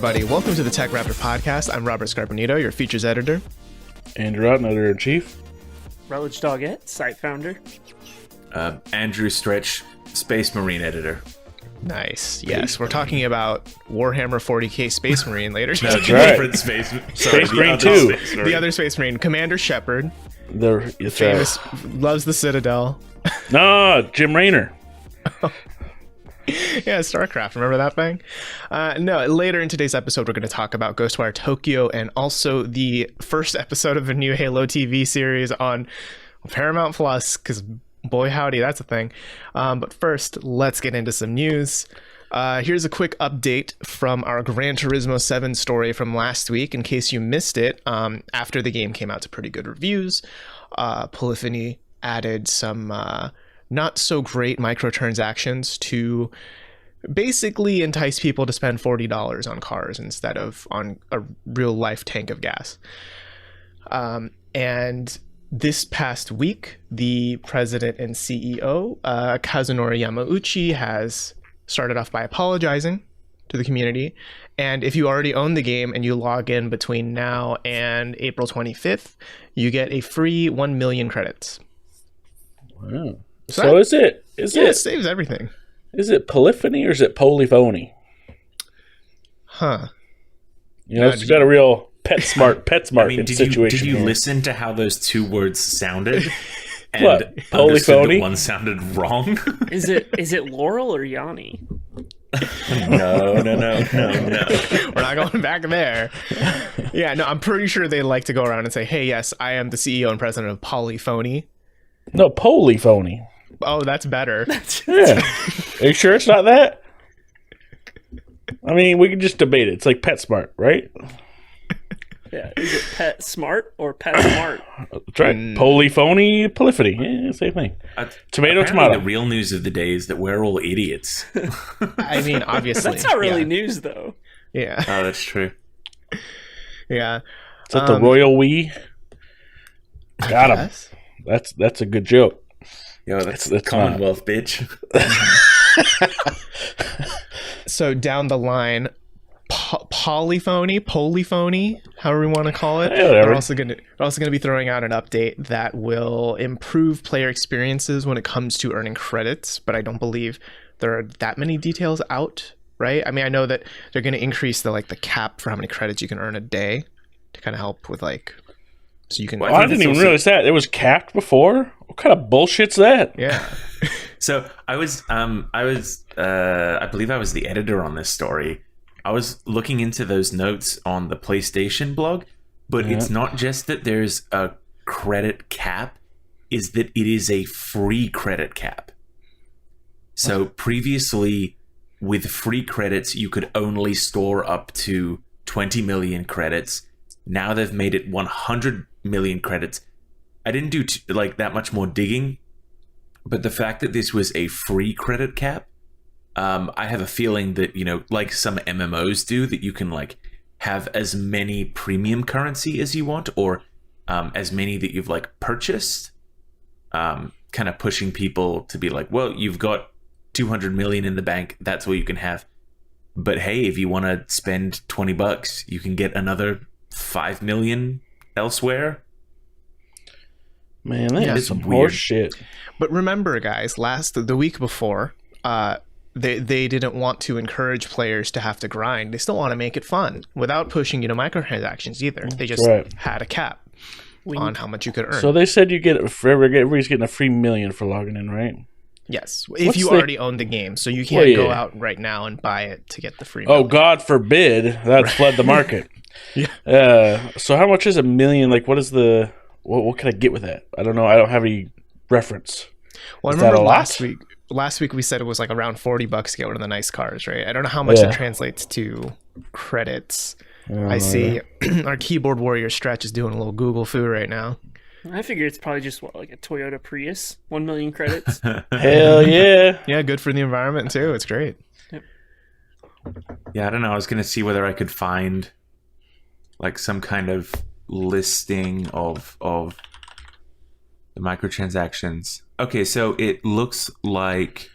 everybody. Welcome to the TechRaptor podcast. I'm Robert Scarpanito, your features editor. Andrew Otten, editor-in-chief. Relish Doggett, site founder. Andrew Stretch, Space Marine editor. Nice. Yes, we're talking about Warhammer 40k Space Marine later. No, That's right. different Space Space Marine 2. The other Space Marine, Commander Shepard. It's Famous, loves the Citadel. No, Jim Raynor. Yeah, StarCraft. Remember that thing? No, later in today's episode, we're going to talk about Ghostwire Tokyo and also the first episode of a new Halo TV series on Paramount Plus, because boy howdy, that's a thing. But first, let's get into some news. Here's a quick update from our Gran Turismo 7 story from last week. In case you missed it, after the game came out to pretty good reviews, Polyphony added some not so great microtransactions to basically entice people to spend $40 on cars instead of on a real life tank of gas. And this past week, the president and CEO, Kazunori Yamauchi, has started off by apologizing to the community. And if you already own the game and you log in between now and April 25th, you get a free 1 million credits. Wow. So is it it saves everything. Is it polyphony or is it polyphony? Huh. You know, it's got a real PetSmart I mean, situation. Did you here. listen to how those two words sounded? And What? understood Polyphony? that one sounded wrong? Is it Laurel or Yanni? No. We're not going back there. Yeah, no, I'm pretty sure they like to go around and say, hey, yes, I am the CEO and president of Polyphony. No, polyphony. Oh, that's better. Yeah. Are you sure it's not that? I mean, we can just debate it. It's like PetSmart, right? Yeah. Is it Pet Smart or Pet Smart? That's right. Polyphony, polyphony. Yeah, same thing. Tomato, Apparently tomato. The real news of the day is that we're all idiots. I mean, obviously. That's not really yeah. news, though. Yeah. Oh, that's true. Yeah. Is that the royal we? Got him. Yes. That's a good joke. Yo, that's That's Commonwealth, bitch. So down the line, polyphony, however we want to call it. Yeah, whatever. They're also going to be throwing out an update that will improve player experiences when it comes to earning credits, but I don't believe there are that many details out, right? I mean, I know that they're going to increase the cap for how many credits you can earn a day to kind of help with so you can. Well, I didn't even realize that. It was capped before? What kind of bullshit's that? Yeah. So I believe I was the editor on this story. I was looking into those notes on the PlayStation blog, but it's not just that there's a credit cap, is that it is a free credit cap. So previously, with free credits, you could only store up to 20 million credits. Now they've made it 100 million credits. I didn't do that much more digging, but the fact that this was a free credit cap, I have a feeling that, like some MMOs do, that you can have as many premium currency as you want, or as many that you've purchased, kind of pushing people to be well, you've got 200 million in the bank, that's what you can have. But hey, if you want to spend $20, you can get another 5 million elsewhere. Man, that's some weird horse shit. But remember, guys, the week before, they didn't want to encourage players to have to grind. They still want to make it fun without pushing microtransactions either. They just had a cap on how much you could earn. So they said everybody's getting a free million for logging in, right? Yes, if you already own the game, so you can't go out right now and buy it to get the free Oh, million. God forbid that flood the market. Yeah. So how much is a million? What is the what can I get with that? I don't know. I don't have any reference. Well, I remember last week we said it was around $40 to get one of the nice cars, right? I don't know how much that translates to credits. I see our keyboard warrior Stretch is doing a little Google foo right now. I figure it's probably just a Toyota Prius, 1 million credits. Hell yeah. Yeah, good for the environment too. It's great. Yep. Yeah, I don't know. I was going to see whether I could find some kind of listing of the microtransactions. Okay, so it looks like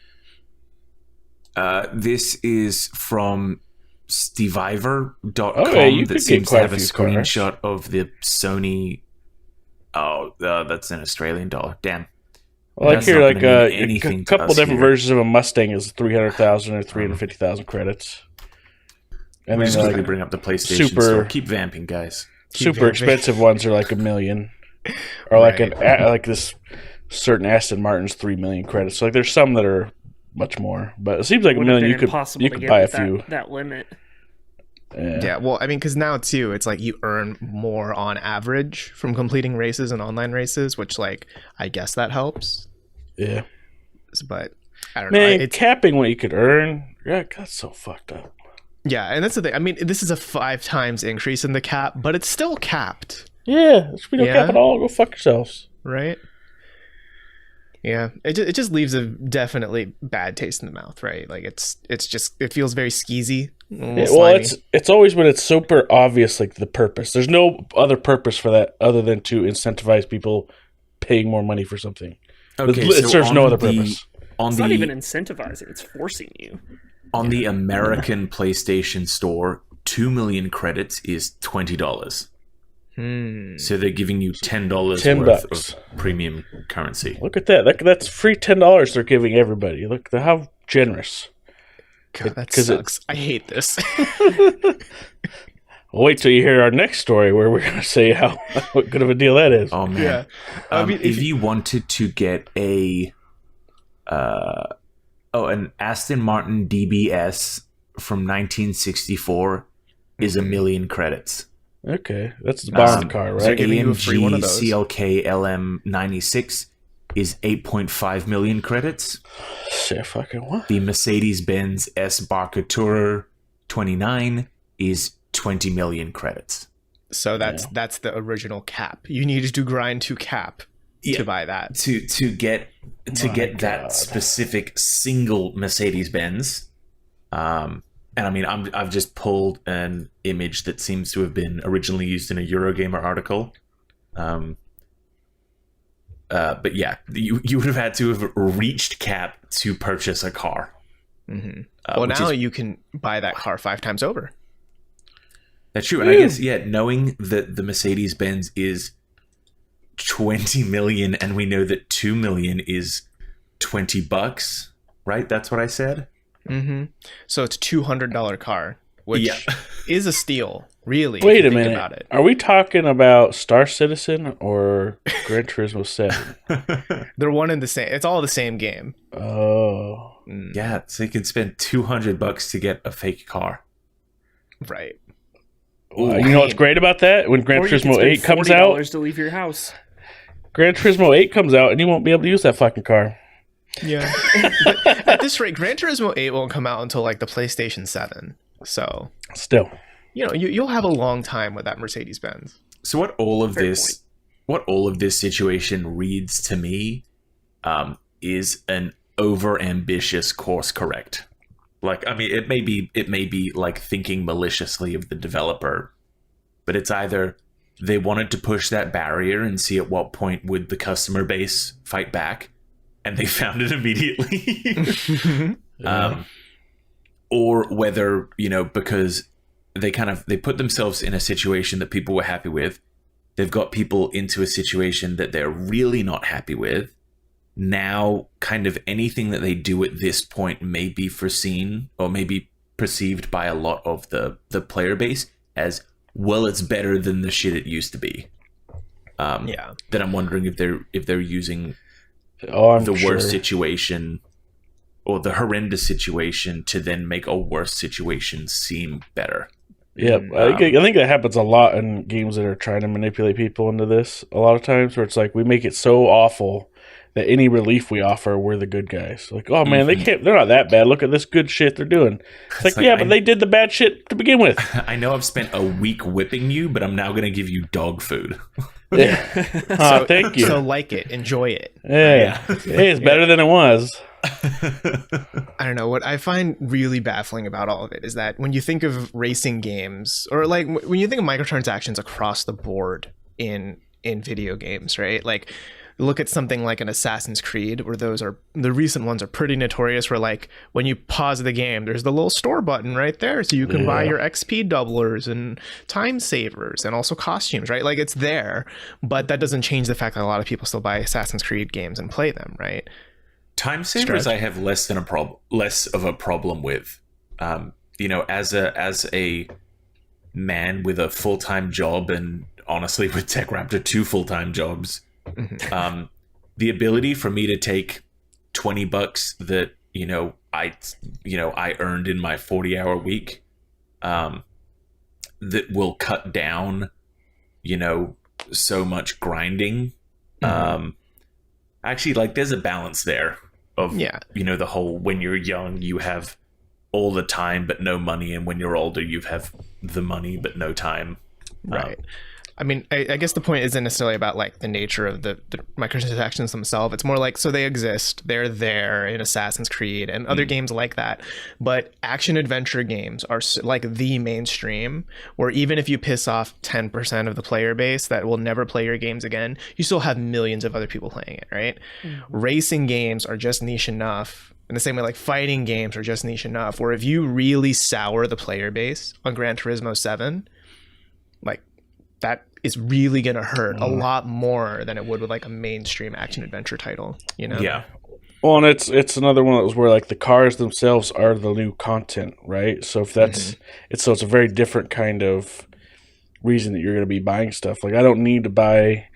this is from Steviver.com Oh, yeah, you that could seems get to quite have a a few cars. screenshot of the Sony. Oh, that's an Australian dollar. Damn. Well, like That's here, not like gonna mean a anything to couple us different here. versions of a Mustang is 300,000 or 350,000 credits, and We then just quickly like bring up the PlayStation super- store. Keep vamping, guys. super vamping. expensive ones are like $1 million, or like Right. like this certain Aston Martin's 3 million credits. So like there's some that are much more, but it seems like $1 Would have million been impossible you to could get buy a with few. that limit. Yeah, well, I mean, because now too, it's like you earn more on average from completing races and online races, which, like, I guess that helps. Yeah, But I don't know. man, It's capping what you could earn. Yeah, that's so fucked up. yeah, and that's the thing. I mean, this is a 5 times increase in the cap, but it's still capped, Yeah, we don't cap Yeah. at all. Go fuck yourselves. right? Yeah, it just leaves a definitely bad taste in the mouth, right? Like it feels very skeezy. Yeah, well, it's always when it's super obvious, like the purpose. There's no other purpose for that other than to incentivize people paying more money for something. It serves no other purpose. On It's the not even incentivizing; it's forcing you. on the American PlayStation Store, 2 million credits is $20. So they're giving you $10 $10 worth of premium currency. Look at that. That's free $10 they're giving everybody. Look, how generous. God, that 'cause sucks. I hate this. Well, wait till you hear our next story where we're going to say what good of a deal that is. Oh man! Yeah. I mean, if you wanted to get an Aston Martin DBS from 1964 is 1 million credits. Okay, that's the Bond car, so right? giving you a free one of those. CLK LM96 is 8.5 million credits. Shit, fucking what? The Mercedes-Benz S Barca Tourer 29 is 20 million credits. So that's the original cap. You needed to grind to cap to buy that. To get God. that specific single Mercedes-Benz. And I mean, I've just pulled an image that seems to have been originally used in a Eurogamer article. But yeah, you would have had to have reached cap to purchase a car. Mm-hmm. Well, now you can buy that car 5 times over. That's true. And I guess, knowing that the Mercedes-Benz is 20 million and we know that 2 million is $20, right? That's what I said? Mm-hmm. So it's a $200 car, which Yeah. is a steal, really. Wait if you a think minute. about it. Are we talking about Star Citizen or Gran Turismo 7? They're one and the same. It's all the same game. Oh. Yeah, so you can spend $200 to get a fake car. Right. You know what's great about that? When Gran Or you can Turismo spend 8 comes $40 out, to leave your house. Gran Turismo 8 comes out, and you won't be able to use that fucking car. Yeah. But at this rate, Gran Turismo 8 won't come out until like the PlayStation 7. So, Still. you'll have a long time with that Mercedes-Benz. So what all of Fair this situation reads to me is an over-ambitious course correct. Like, I mean, it may be like thinking maliciously of the developer, but it's either they wanted to push that barrier and see at what point would the customer base fight back, and they found it immediately. Or whether, because they put themselves in a situation that people were happy with, they've got people into a situation that they're really not happy with. Now, kind of anything that they do at this point may be foreseen or may be perceived by a lot of the player base as, well, it's better than the shit it used to be. Yeah. Then I'm wondering if they're using I'm the sure. worst situation or the horrendous situation to then make a worse situation seem better. Yeah, I think that happens a lot in games that are trying to manipulate people into this. A lot of times where it's like we make it so awful that any relief we offer, we're the good guys. Like, oh man, they're not that bad. Look at this good shit they're doing. It's like, yeah, but they did the bad shit to begin with. I know I've spent a week whipping you, but I'm now going to give you dog food. Yeah. Thank you. So like it, enjoy it. Yeah. Hey, it's better than it was. I don't know, what I find really baffling about all of it is that when you think of racing games, or like when you think of microtransactions across the board in video games, right? Like look at something like an Assassin's Creed, where the recent ones are pretty notorious, where like when you pause the game, there's the little store button right there, so you can buy your XP doublers and time savers and also costumes, right? Like it's there, but that doesn't change the fact that a lot of people still buy Assassin's Creed games and play them, right? Time savers, I have less of a problem with. As a man with a full-time job, and honestly with TechRaptor 2 full-time jobs, the ability for me to take $20 that I earned in my 40-hour week, that will cut down so much grinding. Actually, like, there's a balance there of the whole, when you're young you have all the time but no money, and when you're older you have the money but no time. Right. I mean, I guess the point isn't necessarily about like the nature of the microtransactions themselves. It's more like, so they exist, they're there in Assassin's Creed and other games like that. But action adventure games are like the mainstream, where even if you piss off 10% of the player base that will never play your games again, you still have millions of other people playing it, right? Racing games are just niche enough. In the same way, like fighting games are just niche enough, where if you really sour the player base on Gran Turismo 7, like that is really going to hurt a lot more than it would with like a mainstream action adventure title, Yeah. Well, and it's another one that was where like the cars themselves are the new content, right? So if that's it's a very different kind of reason that you're going to be buying stuff. Like I don't need to buy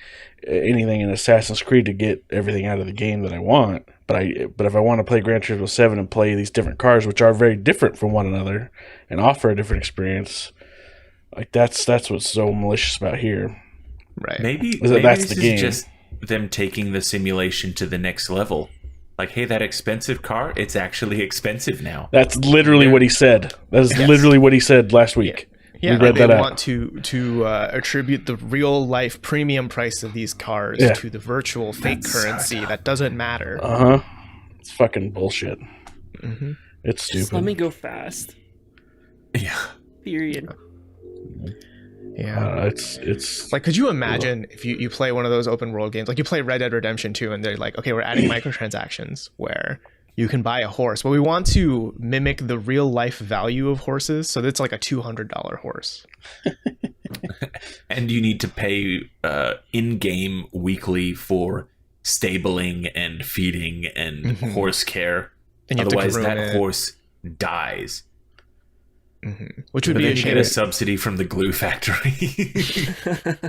anything in Assassin's Creed to get everything out of the game that I want, but if I want to play Gran Turismo 7 and play these different cars, which are very different from one another and offer a different experience, like that's what's so malicious about here. Right. Maybe that's this the game. is just them taking the simulation to the next level. Like, hey, that expensive car, it's actually expensive now. That's literally what he said. That is literally what he said last week. Yeah, we read they that want to attribute the real life premium price of these cars to the virtual fake currency that doesn't matter. It's fucking bullshit. It's stupid. Just let me go fast. Yeah. Period. Yeah. It's like, could you imagine if you play one of those open world games, like you play Red Dead Redemption 2, and they're like, okay, we're adding microtransactions where you can buy a horse, but we want to mimic the real life value of horses, so that's like a $200 horse. And you need to pay in-game weekly for stabling and feeding and horse care. And otherwise that horse dies. Which would be a shame. Get a subsidy from the glue factory.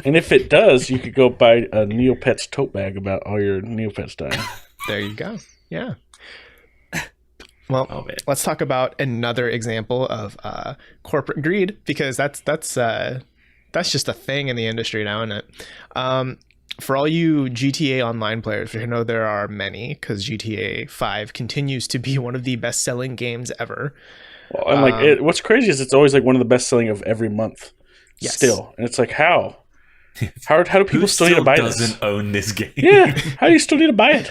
And if it does, you could go buy a Neopets tote bag about all your Neopets dying. There you go. Yeah. Well, let's talk about another example of corporate greed, because that's just a thing in the industry now, isn't it? For all you GTA Online players, you know there are many, because GTA 5 continues to be one of the best-selling games ever. Well, and what's crazy is it's always like one of the best-selling of every month. Yes. Still, and it's like how do people still need to buy this? Who doesn't own this game? Yeah, how do you still need to buy it?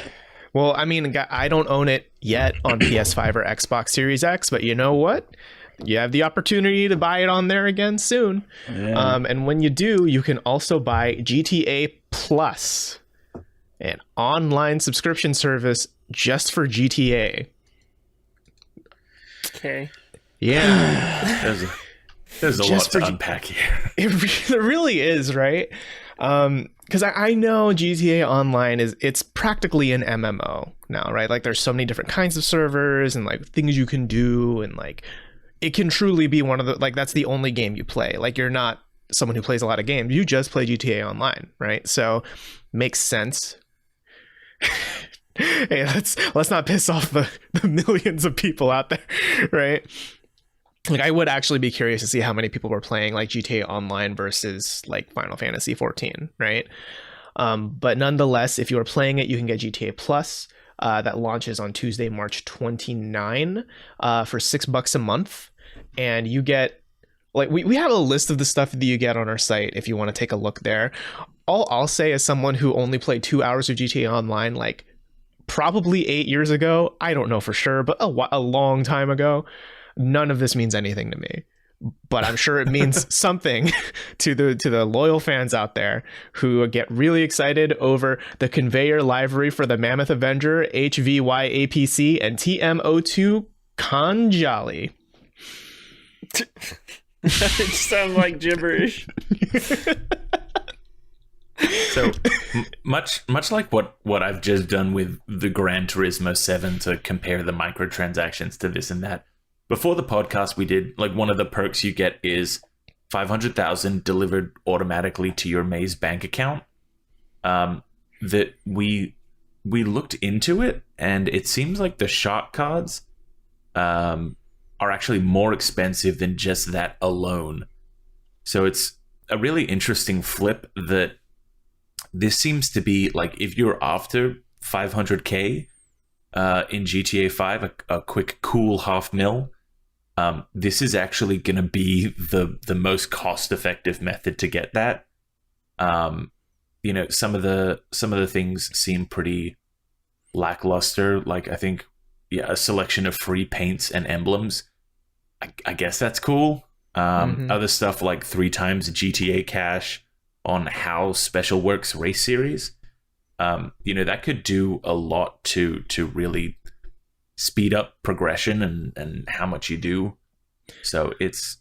Well, I mean, I don't own it yet on PS5 or Xbox Series X, but you know what? You have the opportunity to buy it on there again soon. Yeah. And when you do, you can also buy GTA Plus, an online subscription service just for GTA. Okay. Yeah. There's a lot to unpack here. It really is, right? Because I know GTA Online it's practically an MMO now, right? Like there's so many different kinds of servers and like things you can do, and like it can truly be one of the, like, that's the only game you play. Like you're not someone who plays a lot of games, you just play GTA Online, right? So makes sense. Hey, let's not piss off the millions of people out there, right? Like I would actually be curious to see how many people were playing like GTA Online versus like Final Fantasy 14, right? But nonetheless, if you are playing it, you can get GTA Plus that launches on Tuesday, March 29 for $6 a month, and you get like we have a list of the stuff that you get on our site if you want to take a look there. All I'll say as someone who only played 2 hours of GTA Online, like probably 8 years ago, I don't know for sure, but a long time ago, none of this means anything to me. but I'm sure it means something to the loyal fans out there who get really excited over the conveyor livery for the Mammoth Avenger, HVYAPC, and TM02 Conjali. It sounds like gibberish. So much like what I've just done with the Gran Turismo 7 to compare the microtransactions to this and that. Before the podcast, we did like one of the perks you get is 500,000 delivered automatically to your Maze bank account. That we looked into it, and it seems like the shark cards are actually more expensive than just that alone. So it's a really interesting flip that this seems to be like if you're after 500k in GTA 5, a quick cool $500,000. This is actually going to be the most cost-effective method to get that. Some of the things seem pretty lackluster. Like I think, a selection of free paints and emblems. I guess that's cool. Other stuff like 3 times GTA cash on How Special Works Race Series. That could do a lot to really speed up progression and how much you do. So it's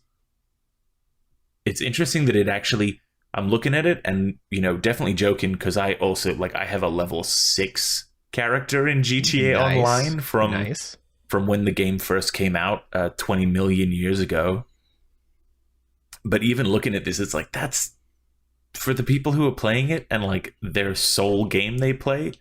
interesting that it actually, I'm looking at it and, definitely joking because I also, I have a level 6 character in GTA Online from when the game first came out 20 million years ago. But even looking at this, it's like, that's for the people who are playing it and their sole game they play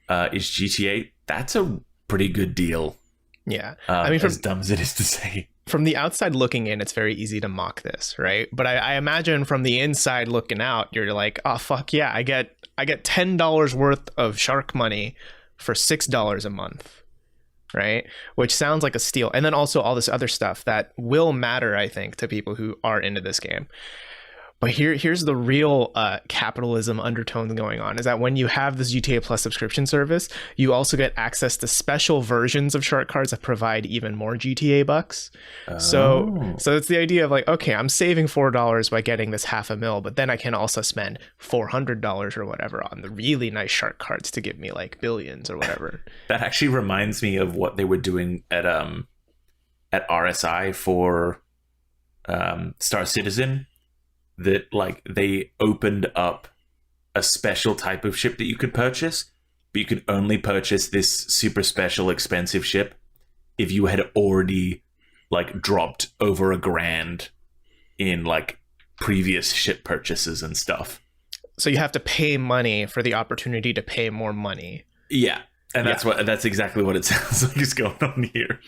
is GTA. That's a pretty good deal. Yeah. as dumb as it is to say. From the outside looking in, it's very easy to mock this, right? But I imagine from the inside looking out, you're like, oh fuck yeah, I get $10 worth of shark money for $6 a month, right? Which sounds like a steal. And then also all this other stuff that will matter, I think, to people who are into this game. But here's the real capitalism undertone going on, is that when you have this GTA Plus subscription service, you also get access to special versions of shark cards that provide even more GTA bucks. Oh. So it's the idea of okay, I'm saving $4 by getting this $500,000, but then I can also spend $400 or whatever on the really nice shark cards to give me billions or whatever. That actually reminds me of what they were doing at RSI for Star Citizen. That they opened up a special type of ship that you could purchase, but you could only purchase this super special expensive ship if you had already dropped over $1,000 in previous ship purchases and stuff. So you have to pay money for the opportunity to pay more money. Yeah, and that's exactly what it sounds like is going on here.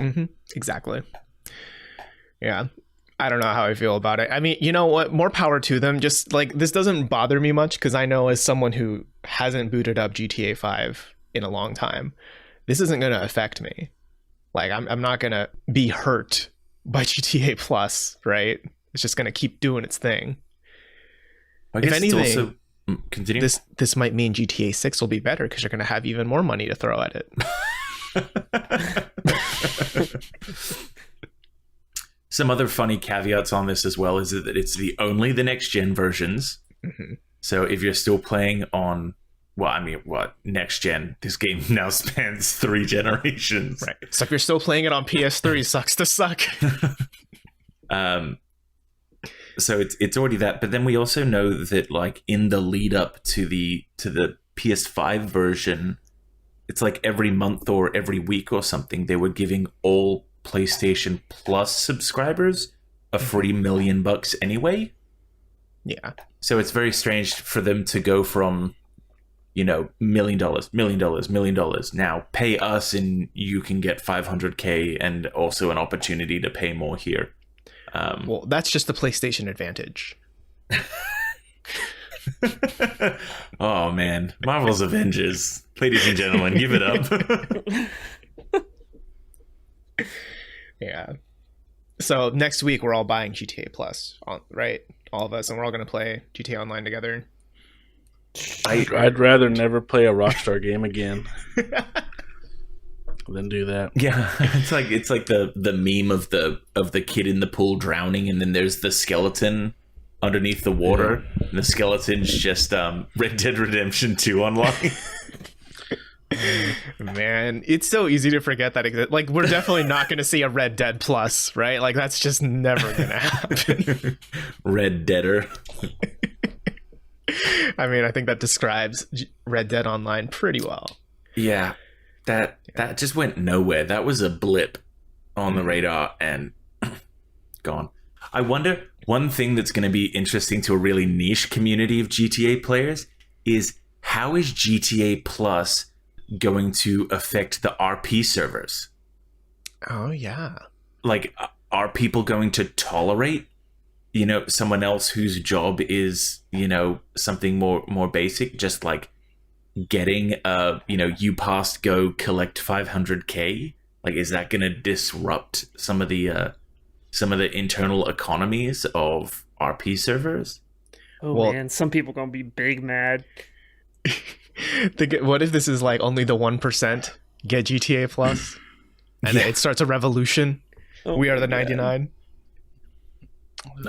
Mm-hmm. Exactly. Yeah. I don't know how I feel about it. I mean, you know what? More power to them. Just this doesn't bother me much because I know as someone who hasn't booted up GTA 5 in a long time, this isn't going to affect me. I'm not going to be hurt by GTA Plus, right? It's just going to keep doing its thing. I guess if anything, it's also continue. This might mean GTA 6 will be better because you're going to have even more money to throw at it. Some other funny caveats on this as well is that it's only the next gen versions. Mm-hmm. So if you're still playing on, next gen, this game now spans 3 generations. Right. So if you're still playing it on PS3, sucks to suck. So it's already that. But then we also know that in the lead up to the PS5 version, it's every month or every week or something, they were giving all PlayStation Plus subscribers a free $1 million anyway. Yeah. So it's very strange for them to go from, $1 million, $1 million. Now pay us and you can get 500k and also an opportunity to pay more here. Well, that's just the PlayStation advantage. Oh man, Marvel's Avengers, ladies and gentlemen, give it up. Yeah. So next week we're all buying GTA Plus, right? All of us, and we're all going to play GTA Online together. I'd rather never play a Rockstar game again. Then do that. Yeah, it's like the meme of the kid in the pool drowning, and then there's the skeleton underneath the water. Yeah. And the skeleton's just Red Dead Redemption 2 online. Man, it's so easy to forget that exists. Like, we're definitely not going to see a Red Dead Plus, right? Like, that's just never going to happen. Red Deader. I mean, I think that describes Red Dead Online pretty well. Yeah, that just went nowhere. That was a blip on the radar and gone. I wonder, one thing that's going to be interesting to a really niche community of GTA players is how is GTA Plus going to affect the RP servers? Oh, yeah. Like, are people going to tolerate, someone else whose job is, something more basic, just like getting you passed, go collect 500K? Like, is that going to disrupt some of the internal economies of RP servers? Oh man, some people gonna be big mad. What if this is like only the 1% get GTA Plus, and it starts a revolution? We are the 99.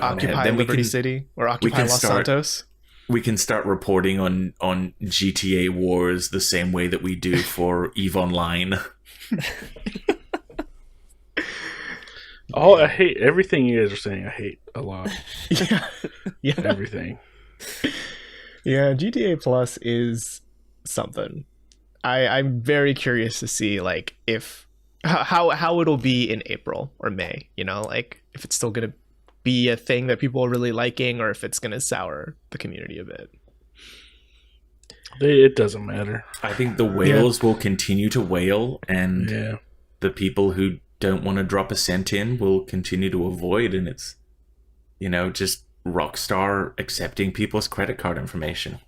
Occupy Liberty City or occupy Los Santos. We can start reporting on GTA wars the same way that we do for EVE Online. I hate everything you guys are saying. I hate a lot. Yeah. Everything. Yeah, GTA Plus is something. I'm very curious to see like if how it'll be in April or May, like if it's still gonna be a thing that people are really liking or if it's gonna sour the community a bit. It doesn't matter. I think the whales will continue to whale, and the people who don't want to drop a cent in will continue to avoid, and it's just Rockstar accepting people's credit card information.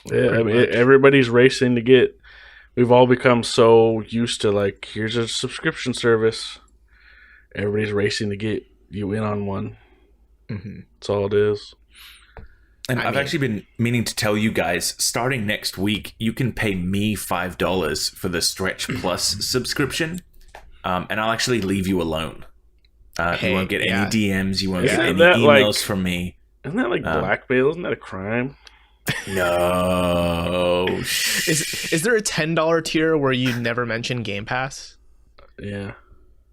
Yeah, I mean, everybody's racing to get. We've all become so used to like, here's a subscription service. Everybody's racing to get you in on one. Mm-hmm. That's all it is. And I've actually been meaning to tell you guys, starting next week, you can pay me $5 for the Stretch Plus subscription, and I'll actually leave you alone. You won't get any DMs. You won't get any emails from me. Isn't that like blackmail? Isn't that a crime? No. Is there a $10 tier where you never mention Game Pass? Yeah.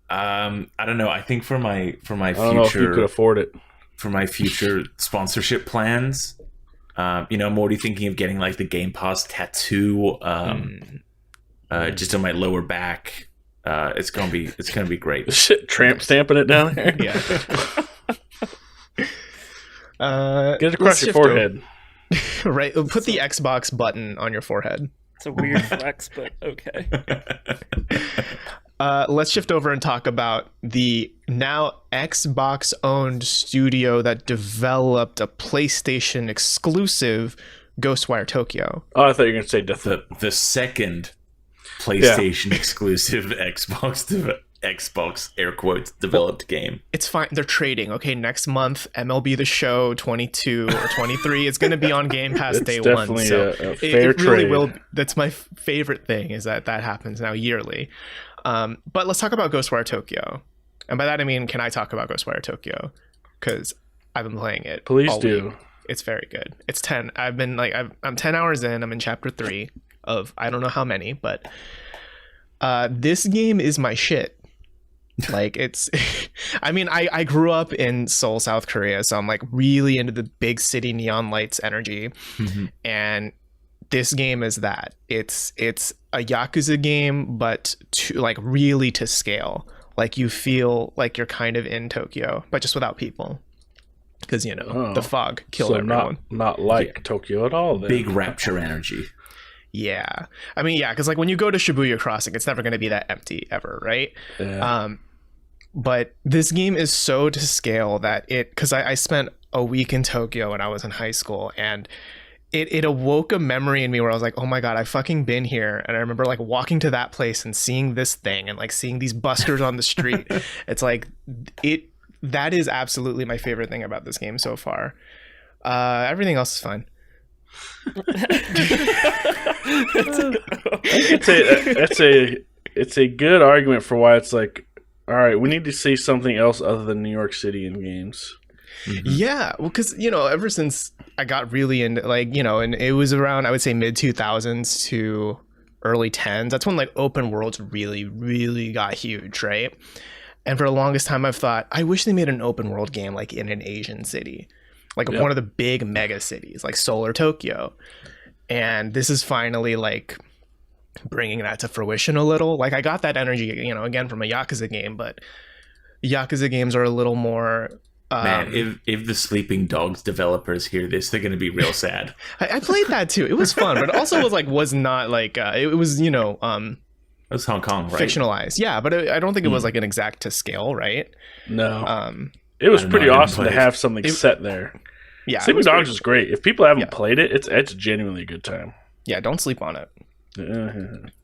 I don't know. I think for my I don't know if you could afford it. For my future sponsorship plans, I'm already thinking of getting like the Game Pass tattoo, just on my lower back. It's gonna be great. Shit, tramp stamping it down there. Yeah. Get it across your forehead. Right. Put the Xbox button on your forehead. It's a weird flex, but okay. Let's shift over and talk about the now Xbox-owned studio that developed a PlayStation exclusive Ghostwire Tokyo. Oh, I thought you were going to say the second PlayStation exclusive Xbox air quotes developed game. It's fine. They're trading. Okay, next month MLB The Show 22 or 23 is going to be on Game Pass day one. So a fair it really trade. will. That's my favorite thing is that happens now yearly. But let's talk about Ghostwire Tokyo. And by that I mean, can I talk about Ghostwire Tokyo? Because I've been playing it. Please all do. week. It's very good. It's 10. I'm 10 hours in. I'm in chapter 3 of I don't know how many, but this game is my shit. Like it's I mean, I grew up in Seoul, South Korea, so I'm like really into the big city neon lights energy. Mm-hmm. And this game is that. It's a Yakuza game, but really to scale. Like you feel like you're kind of in Tokyo, but just without people. Because the fog killed everyone. Not like Tokyo at all. Then. Big rapture energy. Yeah. I mean, yeah, because like when you go to Shibuya Crossing, it's never going to be that empty ever, right? Yeah. But this game is so to scale that because I spent a week in Tokyo when I was in high school, and it awoke a memory in me where I was like, oh my God, I've fucking been here. And I remember like walking to that place and seeing this thing and like seeing these busters on the street. It's like that is absolutely my favorite thing about this game so far. Everything else is fine. it's a good argument for why it's like, all right, we need to see something else other than New York City in games. Mm-hmm. Yeah, well, because ever since I got really into and it was around, I would say, mid 2000s to early 10s. That's when like open worlds really, really got huge, right? And for the longest time, I've thought, I wish they made an open world game like in an Asian city, like one of the big mega cities, like Seoul or Tokyo. And this is finally like bringing that to fruition a little. Like I got that energy, again from a Yakuza game, but Yakuza games are a little more. Man, if the Sleeping Dogs developers hear this, they're going to be real sad. I played that too. It was fun, but it also was not like it was it was Hong Kong, right? Fictionalized, yeah, but I don't think it was like an exact to scale, right? No, it was pretty awesome to have something set there. Yeah, Sleeping Dogs is great. If people haven't played it, it's genuinely a good time. Yeah, don't sleep on it.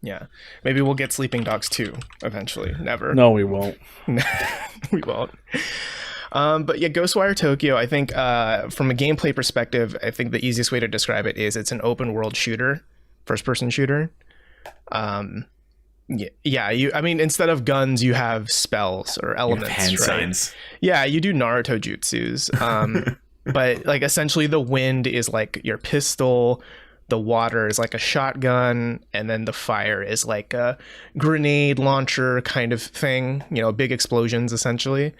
Yeah, maybe we'll get Sleeping Dogs 2 eventually. Never. No, we won't. We won't. But yeah, Ghostwire Tokyo, I think from a gameplay perspective, I think the easiest way to describe it is it's an open world shooter, first person shooter. Instead of guns, you have spells or elements, hand right? signs. Yeah, you do Naruto jutsus. But like essentially the wind is like your pistol, the water is like a shotgun, and then the fire is like a grenade launcher kind of thing, big explosions essentially.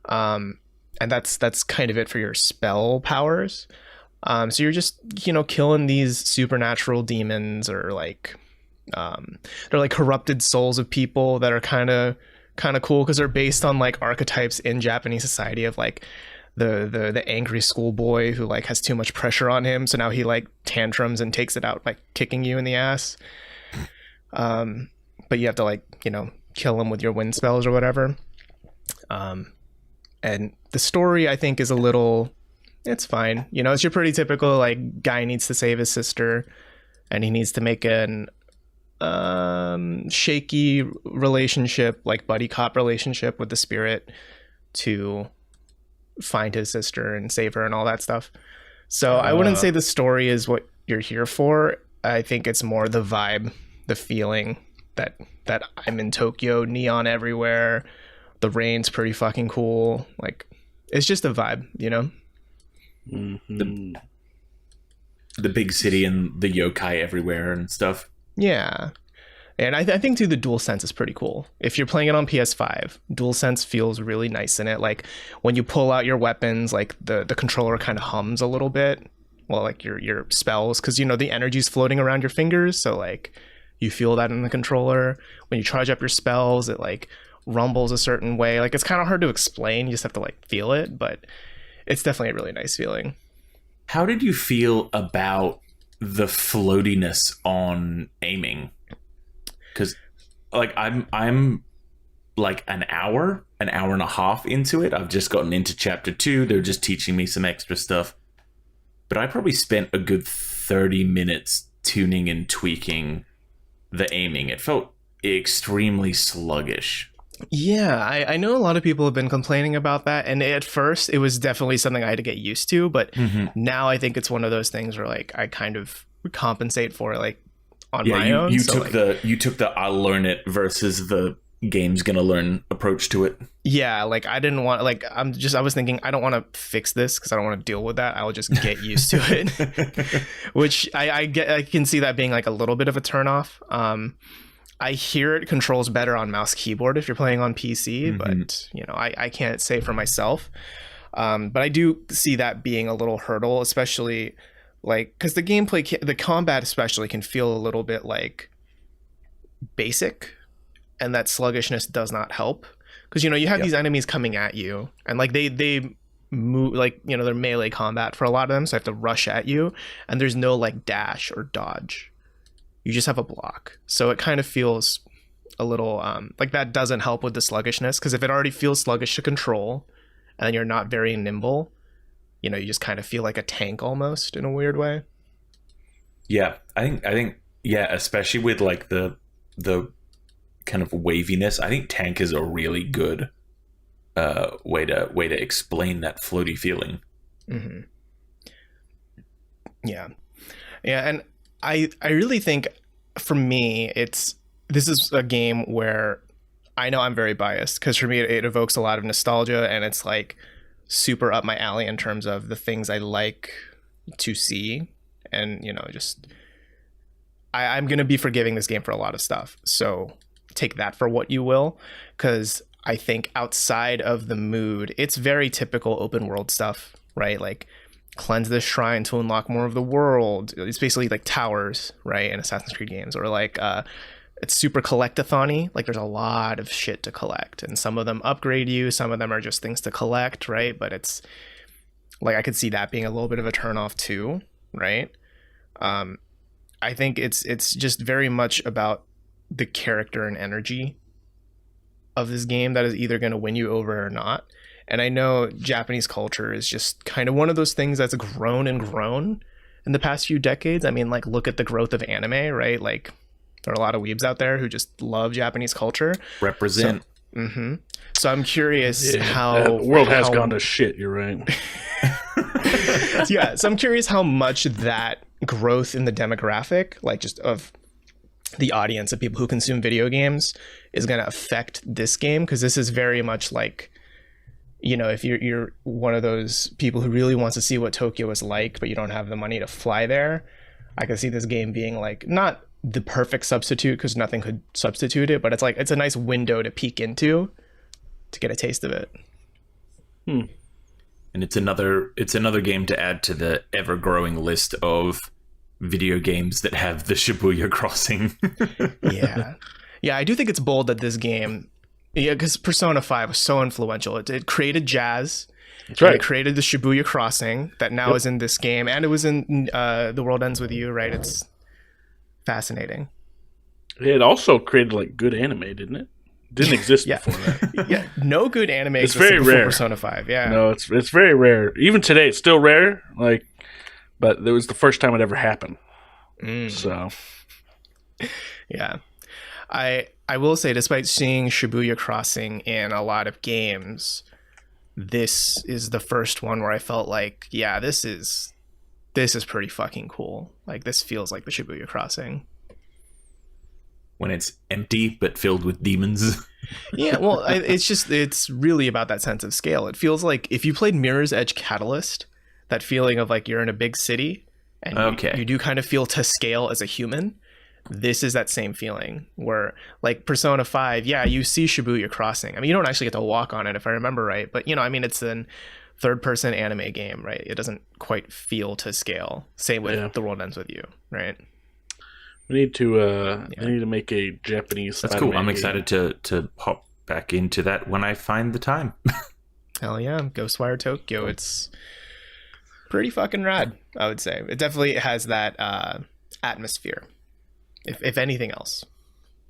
And that's kind of it for your spell powers. So you're just, killing these supernatural demons or like, they're like corrupted souls of people that are kind of cool because they're based on like archetypes in Japanese society of like the angry schoolboy who like has too much pressure on him. So now he like tantrums and takes it out by kicking you in the ass. But you have to like, kill him with your wind spells or whatever. And the story, I think, is it's fine. It's your pretty typical, like, guy needs to save his sister, and he needs to make an shaky relationship, like buddy cop relationship with the spirit to find his sister and save her and all that stuff. So I wouldn't say the story is what you're here for. I think it's more the vibe, the feeling that I'm in Tokyo, neon everywhere. The rain's pretty fucking cool. Like, it's just a vibe, Mm-hmm. The big city and the yokai everywhere and stuff. Yeah. And I think, too, the DualSense is pretty cool. If you're playing it on PS5, DualSense feels really nice in it. Like, when you pull out your weapons, like, the controller kind of hums a little bit. Well, like, your spells. Because, the energy's floating around your fingers. So, like, you feel that in the controller. When you charge up your spells, it, like, rumbles a certain way. Like, it's kind of hard to explain. You just have to like feel it, but it's definitely a really nice feeling. How did you feel about the floatiness on aiming? Because like I'm like an hour and a half into it. I've just gotten into chapter 2. They're just teaching me some extra stuff, but I probably spent a good 30 minutes tuning and tweaking the aiming. It felt extremely sluggish. Yeah, I know a lot of people have been complaining about that, and at first it was definitely something I had to get used to, but now I think it's one of those things where like I kind of compensate for it like on my own. You took the I'll learn it versus the game's gonna learn approach to it. Yeah, like I didn't want like I was thinking I don't want to fix this because I don't want to deal with that. I'll just get used to it, which I can see that being like a little bit of a turnoff. I hear it controls better on mouse keyboard if you're playing on PC, but I can't say for myself. But I do see that being a little hurdle, especially like because the gameplay, the combat especially can feel a little bit like basic, and that sluggishness does not help because you have these enemies coming at you, and like they move like they're melee combat for a lot of them, so I have to rush at you, and there's no like dash or dodge. You just have a block. So it kind of feels a little like that doesn't help with the sluggishness, because if it already feels sluggish to control and then you're not very nimble, you just kind of feel like a tank almost in a weird way. Yeah, I think yeah, especially with like the kind of waviness. I think tank is a really good way to explain that floaty feeling. Mm-hmm. Yeah, and I really think for me it's this is a game where I know I'm very biased because for me it evokes a lot of nostalgia, and it's like super up my alley in terms of the things I like to see, and just I'm gonna be forgiving this game for a lot of stuff. So take that for what you will, because I think outside of the mood, it's very typical open world stuff, right? Like cleanse this shrine to unlock more of the world. It's basically like towers, right, in Assassin's Creed games, or like it's super collectathon-y. Like there's a lot of shit to collect, and some of them upgrade you, some of them are just things to collect, right? But it's like I could see that being a little bit of a turnoff too, right? I think it's just very much about the character and energy of this game that is either going to win you over or not. And I know Japanese culture is just kind of one of those things that's grown and grown in the past few decades. I mean, like look at the growth of anime, right? Like there are a lot of weebs out there who just love Japanese culture. Represent. So I'm curious how the world has gone to shit. You're right. Yeah, so I'm curious how much that growth in the demographic, like just of the audience of people who consume video games, is going to affect this game, because this is very much like, if you're one of those people who really wants to see what Tokyo is like, but you don't have the money to fly there, I can see this game being like not the perfect substitute, because nothing could substitute it, but it's like it's a nice window to peek into to get a taste of it. And it's another game to add to the ever-growing list of video games that have the Shibuya crossing. Yeah, I do think it's bold that this game, because Persona 5 was so influential. It created jazz. That's right. It created the Shibuya crossing that now is in this game, and it was in The World Ends With You, right? It's fascinating. It also created like good anime, didn't it? Didn't exist before that. Yeah, no good anime It's existed very before rare. Persona 5. Yeah, No, it's very rare. Even today, it's still rare. Like, but it was the first time it ever happened. So, yeah. I will say, despite seeing Shibuya crossing in a lot of games, this is the first one where I felt like, yeah, this is pretty fucking cool. Like this feels like the Shibuya crossing. When it's empty but filled with demons. Yeah, well, it's really about that sense of scale. It feels like if you played Mirror's Edge Catalyst, that feeling of like you're in a big city and you do kind of feel to scale as a human. This is that same feeling where like Persona 5, yeah, you see Shibuya crossing. I mean, you don't actually get to walk on it if I remember right, but I mean, it's a third-person anime game, right? It doesn't quite feel to scale. Same with The World Ends With You, right? we need to make a Japanese. That's cool. I'm excited to hop back into that when I find the time. Hell yeah, Ghostwire Tokyo. It's pretty fucking rad, I would say. It definitely has that atmosphere, if anything else.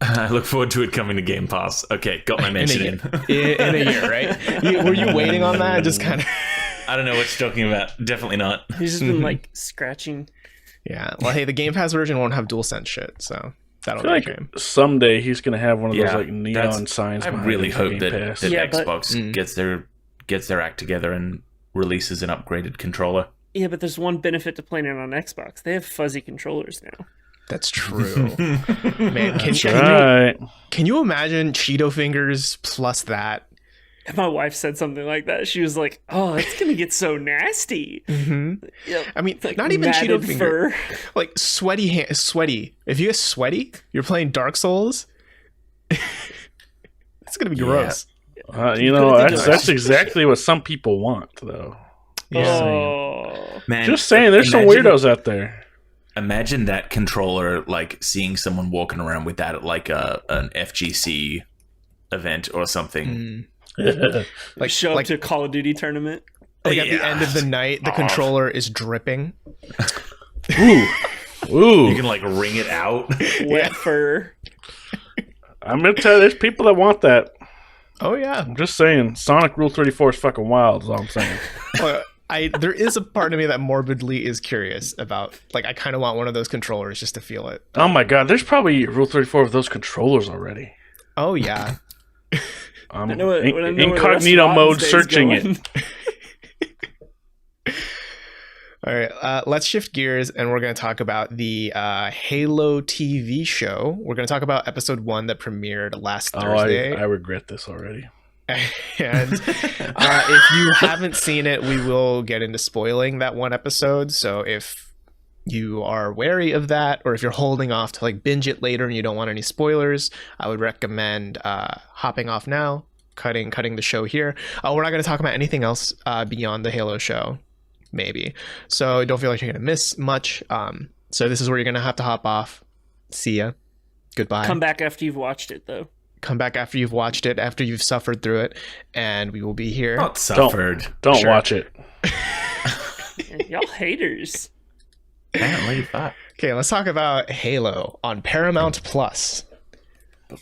I look forward to it coming to Game Pass. Okay, got my mention in. In a year, right? Were you waiting on that? Just kind of... I don't know what you're talking about. Definitely not. He's just been like scratching. Yeah. Well, hey, the Game Pass version won't have DualSense shit, so that'll be a shame. Someday he's gonna have one of those like neon signs. I really hope that Xbox gets their act together and releases an upgraded controller. Yeah, but there's one benefit to playing it on Xbox. They have fuzzy controllers now. That's true. Man, can you imagine Cheeto fingers plus that? My wife said something like that. She was like, "Oh, it's gonna get so nasty." Mm-hmm. Yep. I mean, like not even Cheeto fur. finger, like sweaty. If you get sweaty, you're playing Dark Souls. It's gonna be gross. That's exactly what some people want, though. Oh man! Just saying, there's some weirdos out there. Imagine that controller, like seeing someone walking around with that at like an FGC event or something. Like show up to a Call of Duty tournament. Like at the end of the night, the controller is dripping. Ooh. You can like wring it out. Wet fur. I'm gonna tell you, there's people that want that. Oh yeah. I'm just saying, Sonic Rule 34 is fucking wild. Is all I'm saying. Well, there is a part of me that morbidly is curious about. Like, I kind of want one of those controllers just to feel it. Oh my god, there's probably Rule 34 of those controllers already. Oh yeah. Incognito mode searching it. All right, let's shift gears, and we're going to talk about the Halo TV show. We're going to talk about episode 1 that premiered last Thursday. I regret this already. And if you haven't seen it, we will get into spoiling that one episode. So if you are wary of that, or if you're holding off to like binge it later and you don't want any spoilers, I would recommend hopping off now, cutting the show here. We're not going to talk about anything else beyond the Halo show, maybe. So don't feel like you're going to miss much. So this is where you're going to have to hop off. See ya. Goodbye. Come back after you've watched it, though. Come back after you've watched it, after you've suffered through it, and we will be here. Not suffered. Don't Sure. watch it. Y'all haters. Apparently, fuck. Okay, let's talk about Halo on Paramount Plus.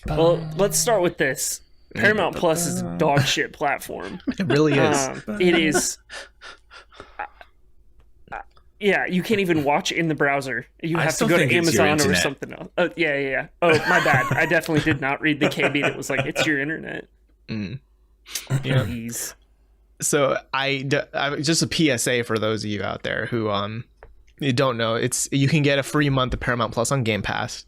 Well, let's start with this. Paramount Plus is a dog shit platform. It really is. It is. Yeah, you can't even watch in the browser. You I have to still go to think it's your Amazon or internet. something else. Oh, yeah. Oh, my bad. I definitely did not read the KB that was like, it's your internet. Yeah. Please. So I just a PSA for those of you out there who you don't know, it's you can get a free month of Paramount Plus on Game Pass,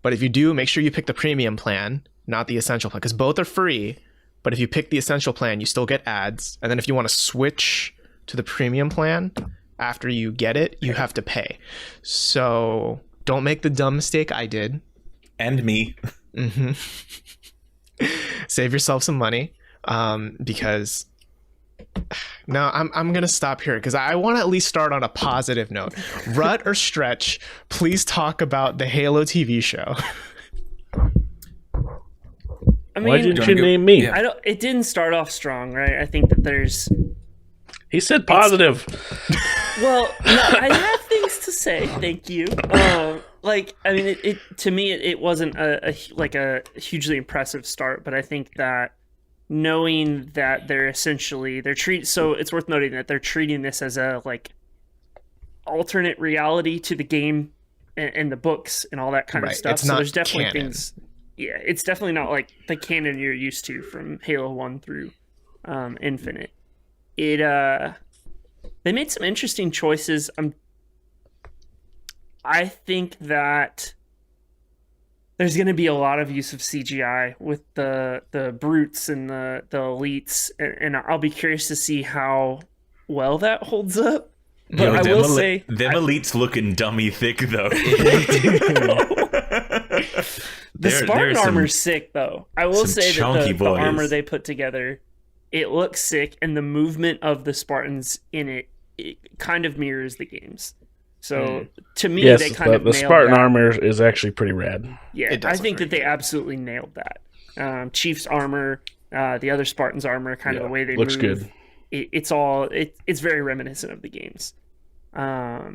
but if you do, make sure you pick the premium plan, not the essential plan, because both are free. But if you pick the essential plan, you still get ads, and then if you want to switch to the premium plan after you get it, you have to pay. So don't make the dumb mistake I did. And me. Save yourself some money, because no, I'm gonna stop here because I want to at least start on a positive note. Rut or Stretch, please talk about the Halo TV show. I Why mean, didn't you name me? Yeah. it didn't start off strong, right? I think that there's. He said positive. Well, no, I have things to say. Thank you. Like, I mean, it to me, it wasn't a hugely impressive start, but I think that knowing that they're so it's worth noting that they're treating this as a like alternate reality to the game and the books and all that kind of Right, stuff. it's So not there's definitely canon. things. Yeah, it's definitely not like the canon you're used to from Halo 1 through Infinite. They made some interesting choices. I think that there's going to be a lot of use of CGI with the brutes and the elites, and I'll be curious to see how well that holds up. But Yo, I them will say, them elites looking dummy thick though. the Spartan armor's sick, though. I will some say that chunky the armor boys. they put together, it looks sick, and the movement of the Spartans in it kind of mirrors the games. So to me, Yes, they kind of the nailed Spartan that. armor is actually pretty rad. Yeah, It does I look think that pretty they absolutely nailed that. Chief's armor, the other Spartans' armor, kind of Yeah, the way they looks move. good. It's very reminiscent of the games. I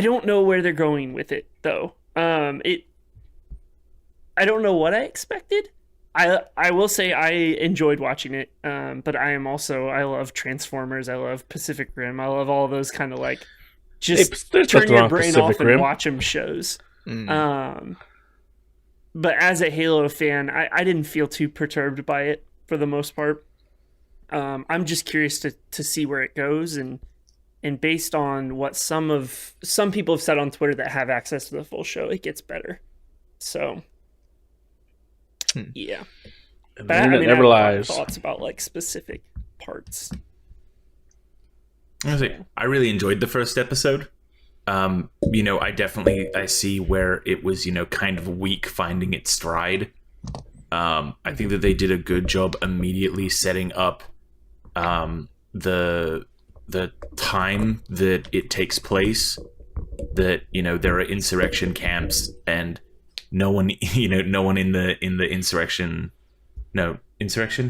don't know where they're going with it though. I don't know what I expected. I will say I enjoyed watching it, but I love Transformers, I love Pacific Rim, I love all those kind of like just there's turn nothing your wrong with brain Pacific off and Rim. watch them shows. But as a Halo fan, I didn't feel too perturbed by it for the most part. I'm just curious to see where it goes, and based on what some people have said on Twitter that have access to the full show, it gets better. So, yeah. And But the I internet mean, never I have lies. thoughts about like specific parts. I really enjoyed the first episode. I see where it was, kind of weak finding its stride. I think that they did a good job immediately setting up the time that it takes place. That there are insurrection camps and no one in the insurrection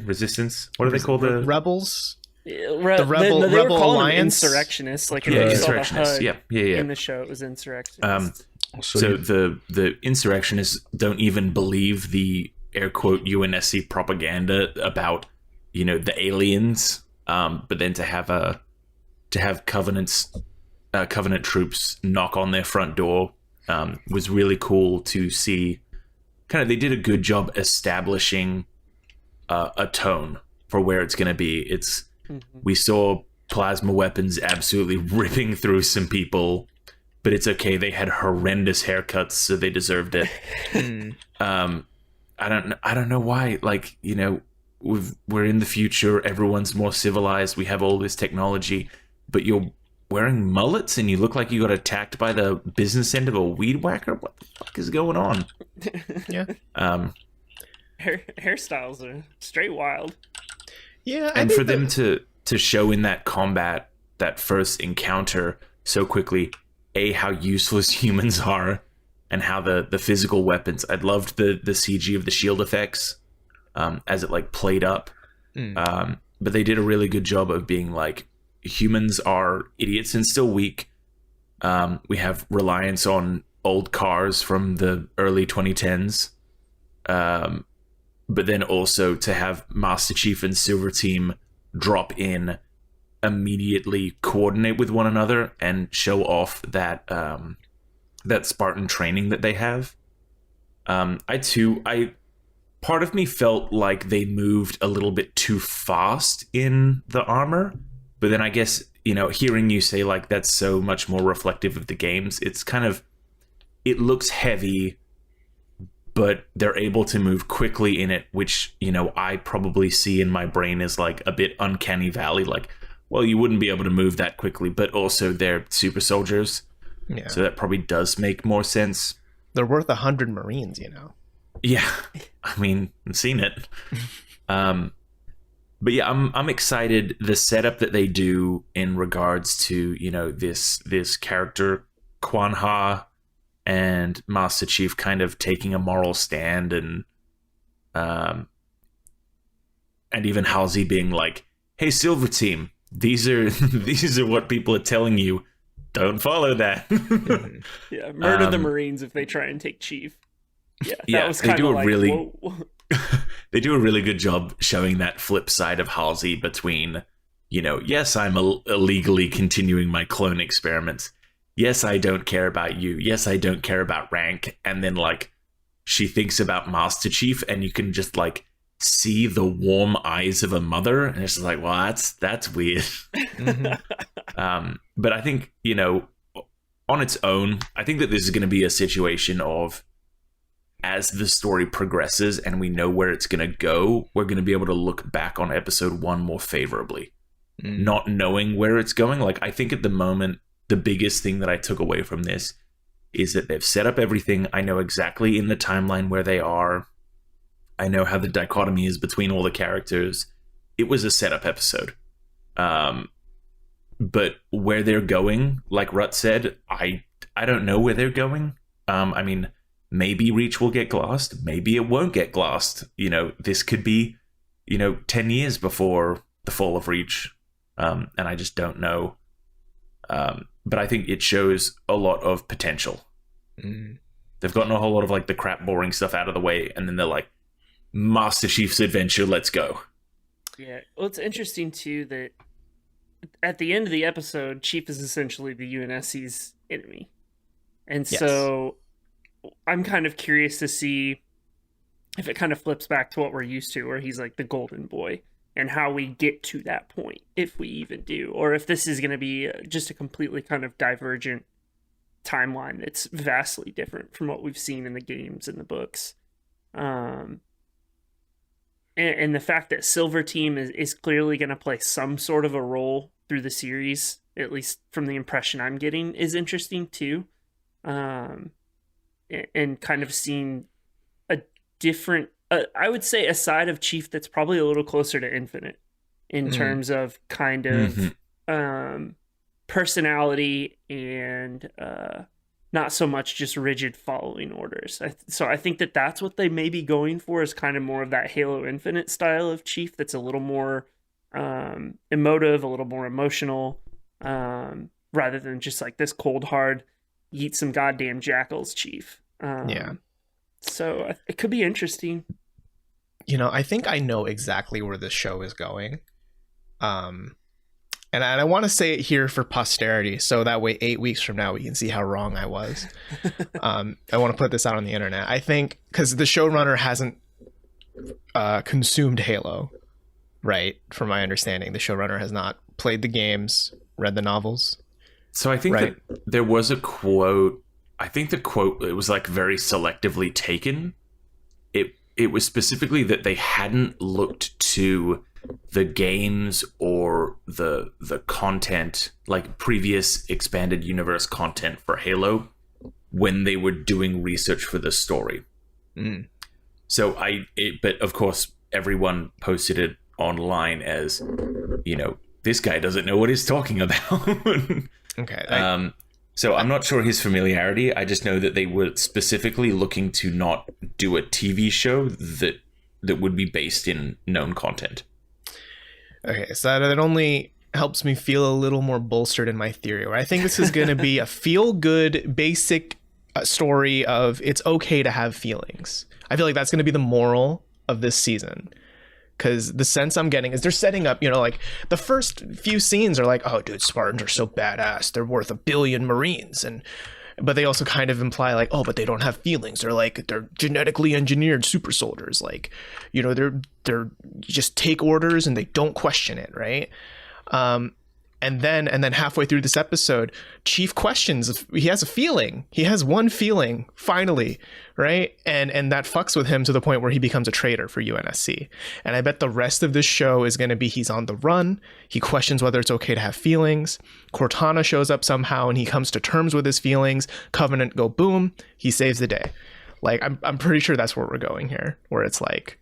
resistance. What do they call the Rebels? The Rebel they were calling Alliance? them insurrectionists. Like Yeah, if you saw the insurrectionists. HUD Yeah. in the show, it was insurrectionists. So the insurrectionists don't even believe the air quote UNSC propaganda about the aliens, but then to have Covenant troops knock on their front door was really cool to see. Kind of, they did a good job establishing a tone for where it's going to be. We saw plasma weapons absolutely ripping through some people, but it's okay. They had horrendous haircuts, so they deserved it. I don't know why. Like, you know, we're in the future. Everyone's more civilized. We have all this technology, but you're wearing mullets and you look like you got attacked by the business end of a weed whacker. What the fuck is going on? Yeah. Hairstyles are straight wild. Yeah. And for them to show in that combat, that first encounter so quickly, how useless humans are and how the physical weapons. I loved the CG of the shield effects as it like played up. But they did a really good job of being like, humans are idiots and still weak. We have reliance on old cars from the early 2010s. But then also to have Master Chief and Silver Team drop in, immediately coordinate with one another and show off that that Spartan training that they have. Part of me felt like they moved a little bit too fast in the armor, but then I guess, you know, hearing you say like that's so much more reflective of the games, it's kind of, it looks heavy, but they're able to move quickly in it, which, you know, I probably see in my brain as like a bit uncanny valley, like, well, you wouldn't be able to move that quickly, but also they're super soldiers. Yeah. So that probably does make more sense. They're worth 100 Marines, you know. Yeah, I mean, I've seen it. But yeah, I'm excited. The setup that they do in regards to, you know, this character Quan Ha and Master Chief kind of taking a moral stand, and even Halsey being like, "Hey, Silver Team, these are what people are telling you. Don't follow that." Yeah, murder the Marines if they try and take Chief. Yeah, that was kind of like, whoa. They do a really good job showing that flip side of Halsey between, you know, yes, I'm illegally continuing my clone experiments. Yes, I don't care about you. Yes, I don't care about rank. And then, like, she thinks about Master Chief, and you can just, like, see the warm eyes of a mother. And it's just like, well, that's weird. But I think, you know, on its own, I think that this is going to be a situation of, as the story progresses and we know where it's going to go, we're going to be able to look back on episode 1 more favorably. Not knowing where it's going. Like, I think at the moment, the biggest thing that I took away from this is that they've set up everything. I know exactly in the timeline where they are. I know how the dichotomy is between all the characters. It was a setup episode. But where they're going, like Rut said, I don't know where they're going. I mean, maybe Reach will get glassed. Maybe it won't get glassed. You know, this could be, you know, 10 years before the fall of Reach. And I just don't know. But I think it shows a lot of potential. They've gotten a whole lot of like the crap boring stuff out of the way. And then they're like, Master Chief's adventure, let's go. Yeah. Well, it's interesting too that at the end of the episode, Chief is essentially the UNSC's enemy. And so I'm kind of curious to see if it kind of flips back to what we're used to, where he's like the golden boy, and how we get to that point, if we even do, or if this is going to be just a completely kind of divergent timeline that's vastly different from what we've seen in the games and the books. And the fact that Silver Team is clearly going to play some sort of a role through the series, at least from the impression I'm getting, is interesting too. And kind of seeing a different, I would say, a side of Chief that's probably a little closer to Infinite in terms of kind of personality and not so much just rigid following orders. So I think that that's what they may be going for, is kind of more of that Halo Infinite style of Chief that's a little more emotive, a little more emotional, rather than just like this cold, hard, eat some goddamn jackals Chief. So it could be interesting. You know, I think I know exactly where this show is going. And I want to say it here for posterity, so that way 8 weeks from now we can see how wrong I was. I want to put this out on the internet. I think because the showrunner hasn't consumed Halo, right? From my understanding, the showrunner has not played the games, read the novels. So I think Right. that there was a quote. I think the quote, it was like very selectively taken. It was specifically that they hadn't looked to the games or the content, like previous expanded universe content for Halo, when they were doing research for the story. So but of course everyone posted it online as, this guy doesn't know what he's talking about. Okay. So I'm not sure his familiarity. I just know that they were specifically looking to not do a TV show that would be based in known content. Okay, so that only helps me feel a little more bolstered in my theory, where I think this is going to be a feel-good, basic story of it's okay to have feelings. I feel like that's going to be the moral of this season. Because the sense I'm getting is they're setting up, like the first few scenes are like, oh, dude, Spartans are so badass. They're worth 1 billion Marines. But they also kind of imply like, oh, but they don't have feelings. They're genetically engineered super soldiers. Like, they're just take orders and they don't question it, right? And then halfway through this episode, Chief questions. He has a feeling. He has one feeling, finally, right? And that fucks with him to the point where he becomes a traitor for UNSC. And I bet the rest of this show is going to be he's on the run. He questions whether it's okay to have feelings. Cortana shows up somehow and he comes to terms with his feelings. Covenant go boom. He saves the day. Like, I'm pretty sure that's where we're going here, where it's like,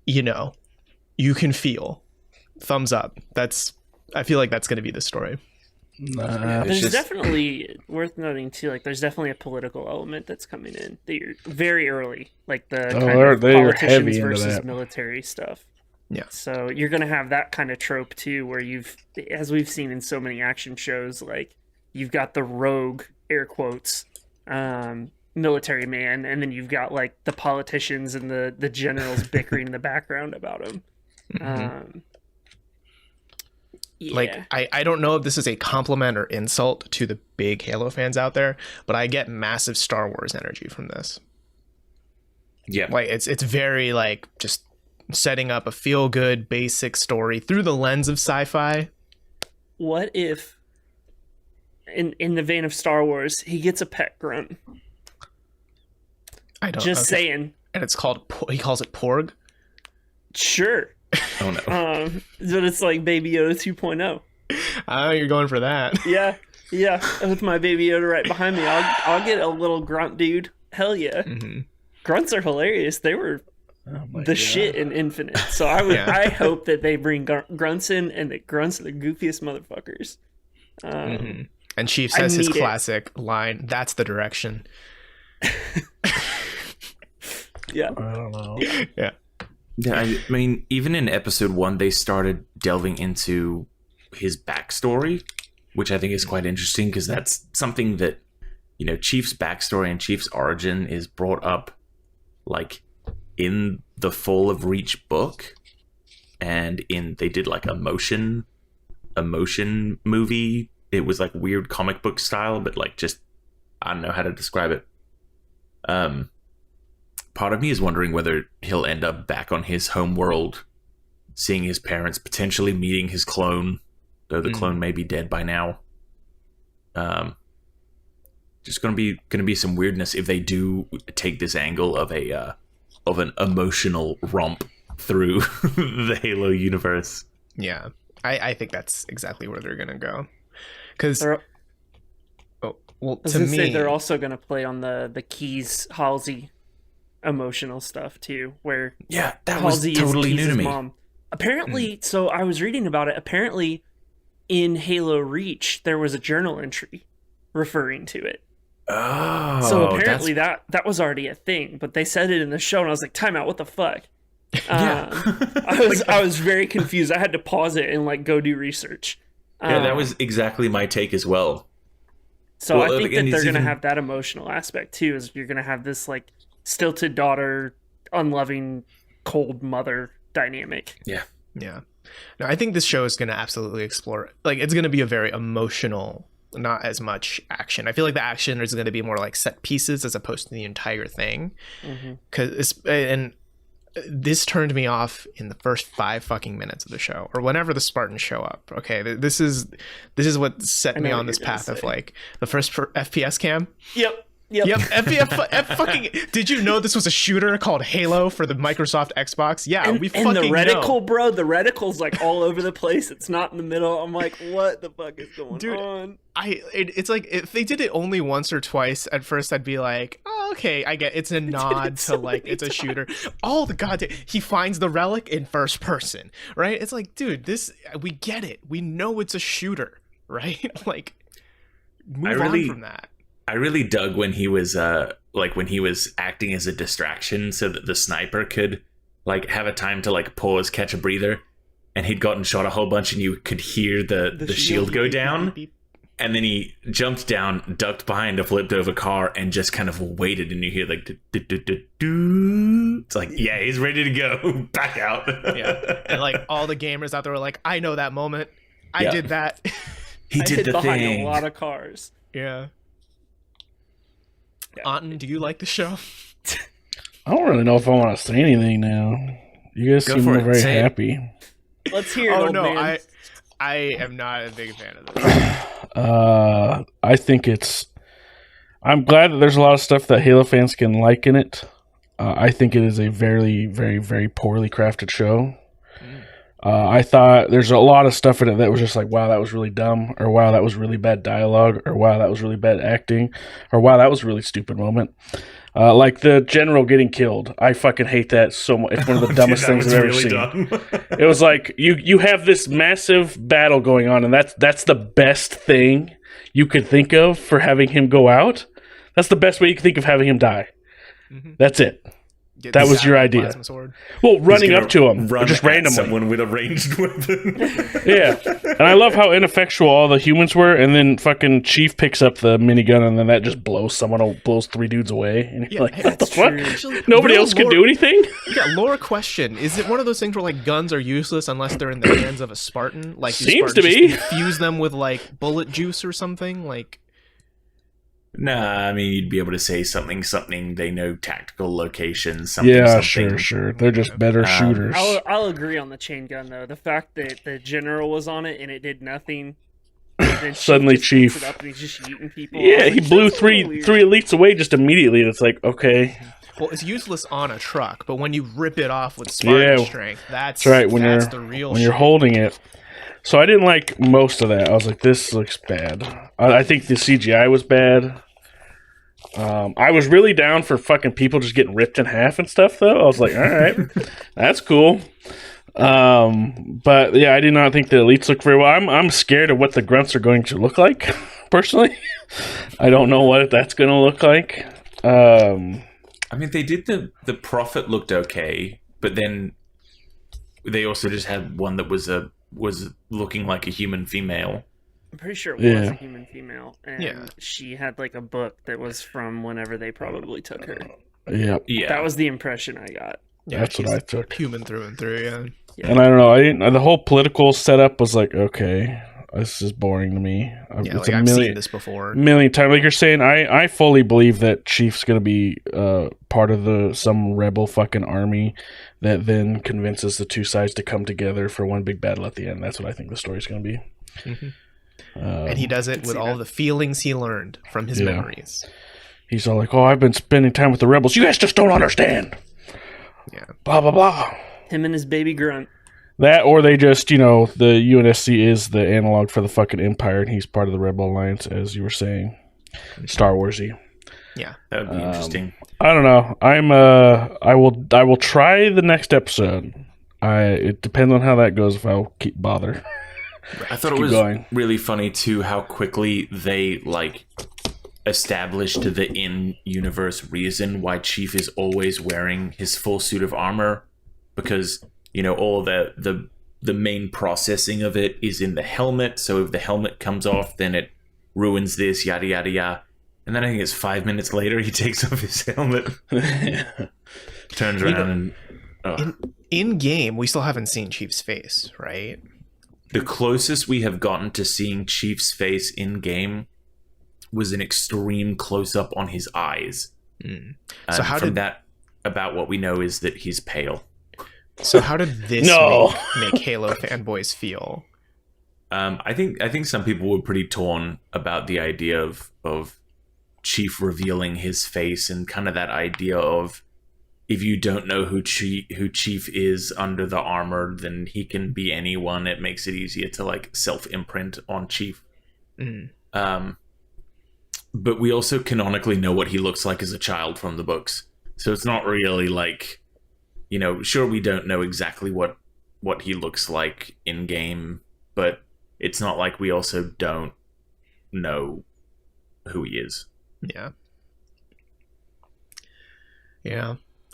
you can feel. Thumbs up. I feel like that's going to be the story. There's definitely worth noting too. Like, there's definitely a political element that's coming in very early, like the kind of they're politicians heavy into versus that. military stuff. Yeah. So you're going to have that kind of trope too, where as we've seen in so many action shows, like you've got the rogue, air quotes, military man, and then you've got like the politicians and the generals bickering in the background about him. Yeah. Like, I don't know if this is a compliment or insult to the big Halo fans out there, but I get massive Star Wars energy from this. Yeah. Like, it's very, like, just setting up a feel-good, basic story through the lens of sci-fi. What if, in the vein of Star Wars, he gets a pet grunt? I don't Just saying. And it's called, he calls it Porg? Sure. Oh, no. But it's like Baby Yoda 2.0. Oh, you're going for that. Yeah. With my Baby Yoda right behind me, I'll get a little grunt, dude. Hell yeah. Grunts are hilarious. They were the shit in Infinite. So I hope that they bring grunts in, and that grunts are the goofiest motherfuckers. And Chief says his classic line, "That's the direction." Yeah. I don't know. Yeah. Yeah, I mean, even in episode 1, they started delving into his backstory, which I think is quite interesting because that's something that, Chief's backstory and Chief's origin is brought up like in the Fall of Reach book, and they did like a motion movie. It was like weird comic book style, but like just, I don't know how to describe it. Part of me is wondering whether he'll end up back on his home world, seeing his parents, potentially meeting his clone, though the clone may be dead by now. Just gonna be some weirdness if they do take this angle of an emotional romp through the Halo universe. Yeah, I think that's exactly where they're gonna go. Because, I was to gonna say me, they're also gonna play on the Keyes Halsey emotional stuff too, where that was Halsey totally is new to Keyes' me. mom. Apparently, so I was reading about it. Apparently, in Halo Reach, there was a journal entry referring to it. Oh, So apparently that was already a thing, but they said it in the show, and I was like, "Time out! What the fuck?" I was very confused. I had to pause it and like go do research. that was exactly my take as well. So Well, I think again, that they're he's going to even- have that emotional aspect too. Is you're going to have this like stilted daughter, unloving, cold mother dynamic. Yeah. No, I think this show is going to absolutely explore, like, it's going to be a very emotional, not as much action. I feel like the action is going to be more like set pieces as opposed to the entire thing. And this turned me off in the first 5 fucking minutes of the show, or whenever the Spartans show up. Okay, this is what set me on this path of like the first FPS cam. Yep. Fucking. Did you know this was a shooter called Halo for the Microsoft Xbox? Yeah, and, we fucking and the reticle, know. bro. The reticle's like all over the place. It's not in the middle. I'm like, what the fuck is going on? It's like if they did it only once or twice. At first, I'd be like, oh, okay, I get it's a nod to like it's a shooter. All the goddamn he finds the relic in first person, right? It's like, dude, this we get it. We know it's a shooter, right? Like, move on from that. I really dug when he was when he was acting as a distraction so that the sniper could like have a time to like pause, catch a breather, and he'd gotten shot a whole bunch and you could hear the shield go down. And then he jumped down, ducked behind a flipped over car, and just kind of waited, and you hear like it's like, yeah, he's ready to go. Back out. Yeah. And like all the gamers out there were like, I know that moment. I did that. He did the behind thing. A lot of cars. Yeah. Anton, do you like the show? I don't really know if I want to say anything now. You guys seem very happy. Let's hear it, old man. I am not a big fan of this. I think I'm glad that there's a lot of stuff that Halo fans can like in it. I think it is a very, very, very poorly crafted show. I thought there's a lot of stuff in it that was just like, wow, that was really dumb, or wow, that was really bad dialogue, or wow, that was really bad acting, or wow, that was a really stupid moment. Like the general getting killed. I fucking hate that so much. It's one of the dumbest things I've ever seen. It was like you have this massive battle going on, and that's the best thing you could think of for having him go out. That's the best way you could think of having him die. Mm-hmm. That's it. That was your idea. Well, running up to him, just randomly. Someone with a ranged weapon. Yeah, and I love how ineffectual all the humans were, and then fucking Chief picks up the minigun, and then that just blows 3 dudes away, and you're like, what the fuck? Actually, nobody else can do anything? Yeah, lore question: is it one of those things where like guns are useless unless they're in the hands of a Spartan? Like, seems to be. Infuse them with like bullet juice or something, like. Nah, I mean, you'd be able to say something. They know tactical locations. Yeah, something. Sure. They're just better shooters. I'll agree on the chain gun, though. The fact that the general was on it and it did nothing. Then Suddenly, Chief. It up and he's just shooting people. Yeah, he blew three elites away just immediately, and it's like, okay. Well, it's useless on a truck, but when you rip it off with Spartan strength, that's right. That's the real when you're holding it. So I didn't like most of that. I was like, this looks bad. I think the CGI was bad. I was really down for fucking people just getting ripped in half and stuff, though. I was like, all right, that's cool. But yeah, I did not think the elites look very well. I'm scared of what the grunts are going to look like, personally. I don't know what that's going to look like. I mean, they did the Prophet looked okay, but then they also just had one that was looking like a human female. I'm pretty sure it was a human female, and she had like a book that was from whenever they probably took her. Yeah. That was the impression I got. Yeah, that's what I took. Human through and through, yeah. And I don't know. The whole political setup was like, okay, this is boring to me. It's I've seen this before. Million times. Like you're saying, I fully believe that Chief's going to be part of some rebel fucking army that then convinces the two sides to come together for one big battle at the end. That's what I think the story's going to be. Mm-hmm. And he does it with all the feelings he learned from his memories. He's all like, oh, I've been spending time with the rebels. You guys just don't understand. Yeah. Blah, blah, blah. Him and his baby grunt. That, or they just, the UNSC is the analog for the fucking Empire, and he's part of the Rebel Alliance, as you were saying. Star Warsy. Yeah. That would be interesting. I don't know. I will try the next episode. It depends on how that goes if I'll bother. I thought it was really funny too how quickly they established the in-universe reason why Chief is always wearing his full suit of armor, because all the main processing of it is in the helmet. So if the helmet comes off, then it ruins this, yada yada yada. And then I think it's 5 minutes later he takes off his helmet, turns around and in game we still haven't seen Chief's face, right? The closest we have gotten to seeing Chief's face in game was an extreme close up on his eyes. So how did that? about what we know is that he's pale. So how did this No. make Halo fanboys feel? I think some people were pretty torn about the idea of Chief revealing his face, and kind of that idea of, if you don't know who Chief is under the armor, then he can be anyone. It makes it easier to like self-imprint on Chief. But we also canonically know what he looks like as a child from the books, so it's not really like, sure, we don't know exactly what he looks like in game, but it's not like we also don't know who he is. Yeah.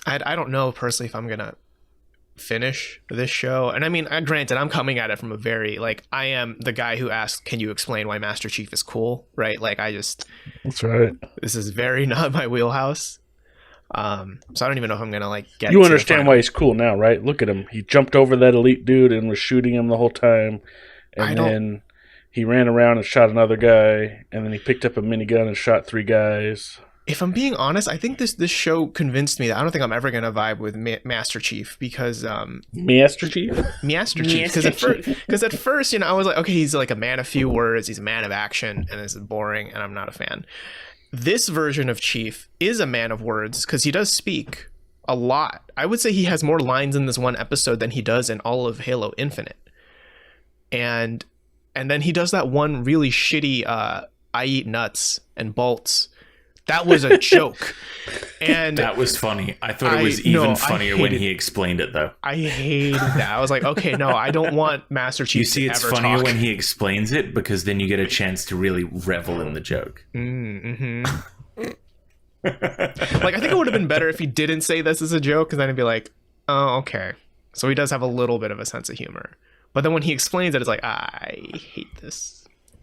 I don't know personally if I'm gonna finish this show. And I mean, granted, I'm coming at it from a very, like, I am the guy who asks, can you explain why Master Chief is cool, right? Like, That's right. this is very not my wheelhouse. So I don't even know if I'm gonna like get. You understand why he's cool now, right? Look at him. He jumped over that elite dude and was shooting him the whole time, and then he ran around and shot another guy, and then he picked up a minigun and shot 3 guys. If I'm being honest, I think this show convinced me that I don't think I'm ever gonna vibe with Master Chief, because Master Chief, because at first, I was like, okay, he's like a man of few words, he's a man of action, and this is boring, and I'm not a fan. This version of Chief is a man of words, because he does speak a lot. I would say he has more lines in this one episode than he does in all of Halo Infinite, and then he does that one really shitty I eat nuts and bolts. That was a joke. And that was funny. I thought it was even funnier when he explained it, though. I hated that. I was like, okay, no, I don't want Master Chief. You see, it's funnier when he explains it, because then you get a chance to really revel in the joke. Like, I think it would have been better if he didn't say this as a joke, because then I'd be like, oh, okay. So he does have a little bit of a sense of humor. But then when he explains it, it's like, I hate this.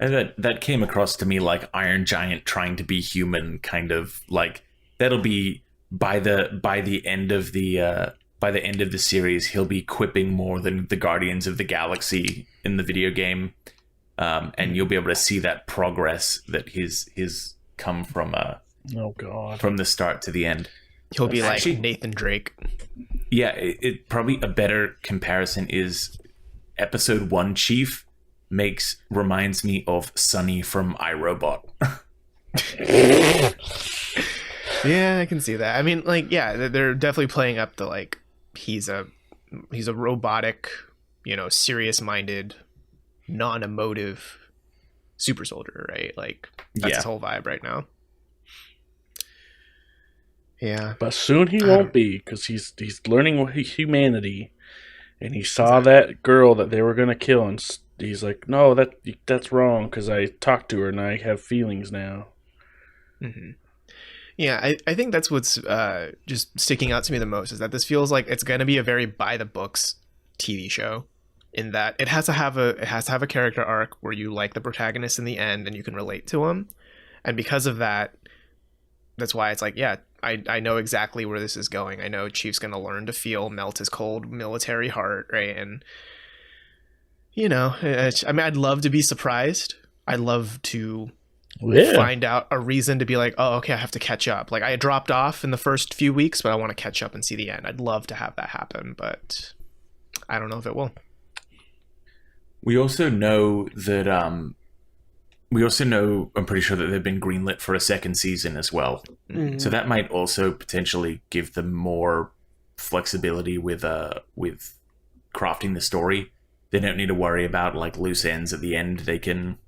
And that came across to me like Iron Giant trying to be human, kind of like that'll be by the end of the series, he'll be quipping more than the Guardians of the Galaxy in the video game, and you'll be able to see that progress that his come from from the start to the end. He'll be like Nathan Drake. Yeah, it probably a better comparison is Episode 1 Chief reminds me of Sonny from iRobot. Yeah, I can see that. I mean, like, yeah, they're definitely playing up the, like, he's a robotic, serious-minded, non-emotive super soldier, right? Like, that's his whole vibe right now. Yeah. But soon he won't be, because he's learning humanity, and he saw that girl that they were going to kill, and he's like, no, that's wrong, because I talked to her and I have feelings now. Mm-hmm. Yeah, I think that's what's just sticking out to me the most, is that this feels like it's going to be a very by the books TV show, in that it has to have a character arc where you like the protagonist in the end and you can relate to him, and because of that, that's why it's like, yeah, I know exactly where this is going. I know Chief's going to learn to melt his cold military heart, right? And I mean, I'd love to be surprised. I'd love to find out a reason to be like, oh, okay, I have to catch up. Like, I dropped off in the first few weeks, but I want to catch up and see the end. I'd love to have that happen, but I don't know if it will. We also know that I'm pretty sure that they've been greenlit for a second season as well. Mm-hmm. So that might also potentially give them more flexibility with crafting the story. They don't need to worry about like loose ends at the end. They can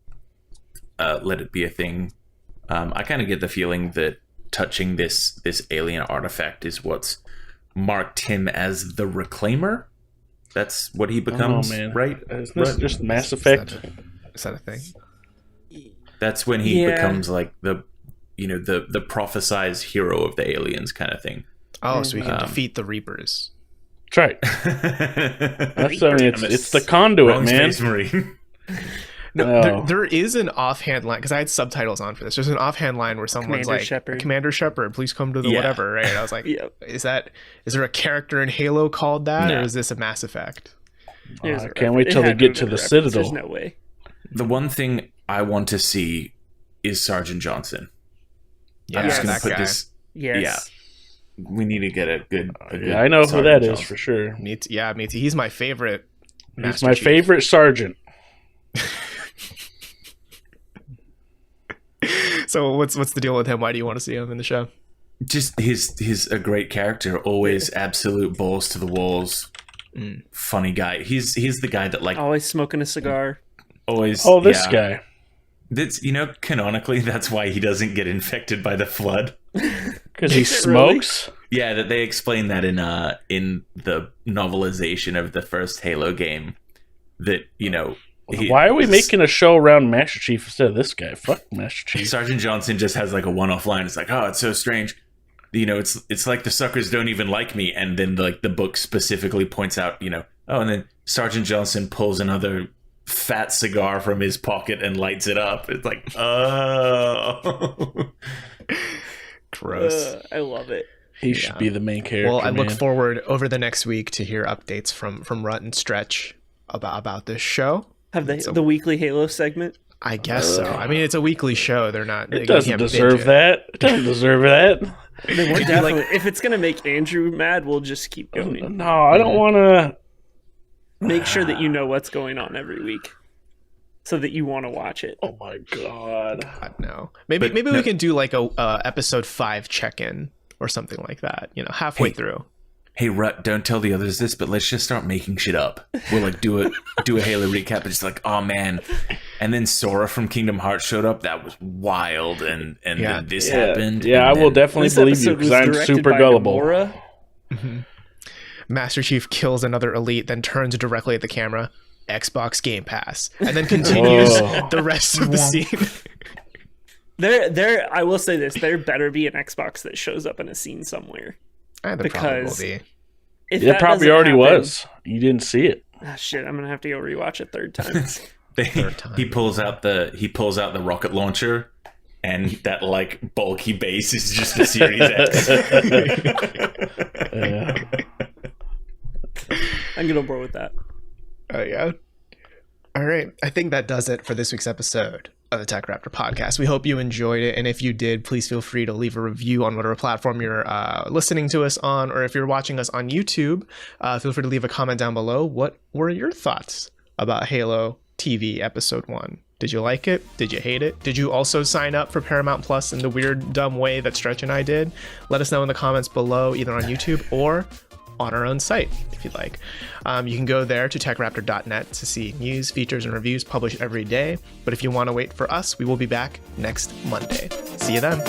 let it be a thing. I kind of get the feeling that touching this alien artifact is what's marked him as the Reclaimer. That's what he becomes, right? Isn't this just Mass Effect? Is that a thing? That's when he becomes like the prophesized hero of the aliens kind of thing. Oh, so he can defeat the Reapers. That's right. It's the conduit, Wrong man. Space Marine. No, there is an offhand line, because I had subtitles on for this. There's an offhand line where someone's Commander Shepard, please come to the whatever, right? And I was like, is there a character in Halo called that, or is this a Mass Effect? I can't wait till they get to the Citadel. There's no way. The one thing I want to see is Sergeant Johnson. Yeah, that guy. Yes. We need to get a good Yeah, I know who Sergeant that is Johnson. for sure. Me too. He's my favorite. He's Master my Chief. favorite sergeant. So what's the deal with him? Why do you want to see him in the show? Just he's a great character. Always absolute balls to the walls. Funny guy. He's the guy that like Always smoking a cigar. always. Oh, this yeah. guy. That's canonically that's why he doesn't get infected by the flood. Because he Is it really? smokes? Yeah, that they explain that in the novelization of the first Halo game. That Why are we making a show around Master Chief instead of this guy? Fuck Master Chief. Sergeant Johnson just has like a one-off line. It's like, oh, it's so strange. It's like the suckers don't even like me. And then like the book specifically points out, and then Sergeant Johnson pulls another fat cigar from his pocket and lights it up. It's like, oh. Gross. I love it. He should be the main character. Well, I look man. forward over the next week to hear updates from Rut and Stretch about this show. Have they the weekly Halo segment? I guess so. I mean, it's a weekly show. They're not. It doesn't deserve that. It doesn't deserve that. They won't definitely. If it's gonna make Andrew mad, we'll just keep going. No, I don't want to. Make sure that you know what's going on every week, so that you want to watch it. Oh my god. No. Maybe we can do like a episode 5 check-in or something like that. Halfway through. Hey Rut, don't tell the others this, but let's just start making shit up. We'll like do a Halo recap and just like, oh man. And then Sora from Kingdom Hearts showed up. That was wild, and then this happened. Yeah, and I will then- definitely This believe you episode because was I'm directed super by gullible. Gamora. Master Chief kills another elite, then turns directly at the camera. Xbox Game Pass, and then continues the rest of the scene. There. I will say this: there better be an Xbox that shows up in a scene somewhere. There probably will Because- be. If It that probably doesn't already happen- was. You didn't see it. Ah, shit, I'm gonna have to go rewatch it third time. He pulls out the rocket launcher, and that like bulky base is just a Series X. Yeah. I'm gonna board with that. Oh yeah. All right. I think that does it for this week's episode of the TechRaptor podcast. We hope you enjoyed it, and if you did, please feel free to leave a review on whatever platform you're listening to us on, or if you're watching us on YouTube, feel free to leave a comment down below. What were your thoughts about Halo TV Episode 1? Did you like it? Did you hate it? Did you also sign up for Paramount Plus in the weird, dumb way that Stretch and I did? Let us know in the comments below, either on YouTube or on our own site, if you'd like. You can go there to techraptor.net to see news, features, and reviews published every day. But if you want to wait for us, we will be back next Monday. See you then.